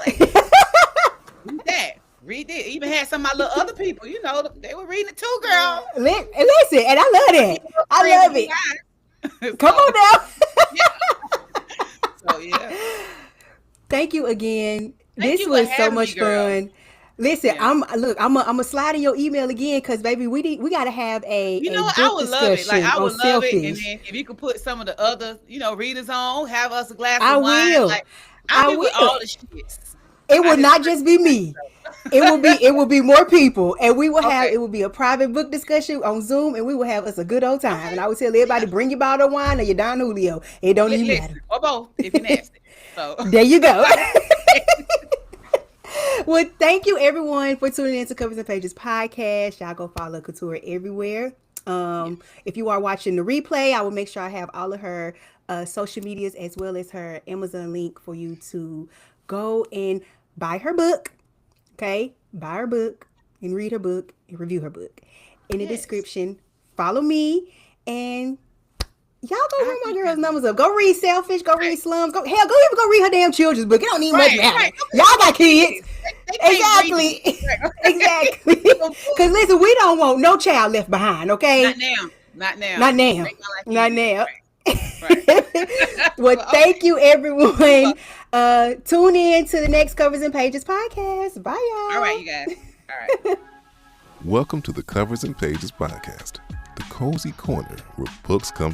S2: Like, read that. Read it. Even had some of my little other people, they were reading it too, girl.
S1: listen, and I love that. I
S2: Friends
S1: love
S2: with you
S1: it.
S2: guys.
S1: Come
S2: So
S1: on now.
S2: yeah. So yeah.
S1: Thank you again.
S2: Thank
S1: This
S2: you for
S1: was so
S2: having me,
S1: much
S2: girl.
S1: fun. Listen,
S2: Yeah.
S1: I'm a slide in your email again because baby, we gotta have
S2: You
S1: a
S2: know what? I
S1: book
S2: would love it. Like
S1: discussion
S2: I
S1: on
S2: would love it. And
S1: selfish.
S2: then if you could put some of the other, readers on, have us a glass
S1: I
S2: of wine.
S1: will.
S2: Like I'll
S1: I
S2: be with
S1: will.
S2: all the shits.
S1: It
S2: I
S1: will
S2: just
S1: not just be me. It will be more people, and we will have
S2: okay.
S1: it will be a private book discussion on Zoom, and we will have us a good old time. And
S2: Okay.
S1: I will tell everybody,
S2: Yeah.
S1: bring your bottle of wine or your Don Julio. It don't even matter.
S2: Listen, or both if you're nasty. So
S1: There you go. Well, thank you everyone for tuning in to Covers and Pages podcast. Y'all go follow KuTura everywhere.
S2: yes.
S1: If you are watching the replay, I will make sure I have all of her social medias as well as her Amazon link for you to go and buy her book. Okay, buy her book and read her book and review her book. In the
S2: Yes.
S1: description, follow me and y'all go
S2: I
S1: run my
S2: appreciate
S1: girl's
S2: it.
S1: numbers up. Go read Selfish. Go read
S2: Right.
S1: Slums. Go hell. Go even go read her damn children's book. It don't even much
S2: Right,
S1: matter.
S2: right.
S1: Y'all
S2: Okay.
S1: got kids.
S2: They can't read
S1: Exactly.
S2: it. Right.
S1: Exactly. Cause listen, we don't want no child left behind.
S2: Not
S1: Okay.
S2: now. Not
S1: Not
S2: now.
S1: now.
S2: Make my life
S1: Not
S2: easier.
S1: now.
S2: Right. Right.
S1: Well,
S2: Well,
S1: thank
S2: okay.
S1: you
S2: You're
S1: everyone.
S2: welcome.
S1: Tune in to the next Covers and Pages podcast. Bye
S2: All right,
S1: y'all.
S2: you guys. All right.
S3: Welcome to the Covers and Pages podcast, the cozy corner where books come to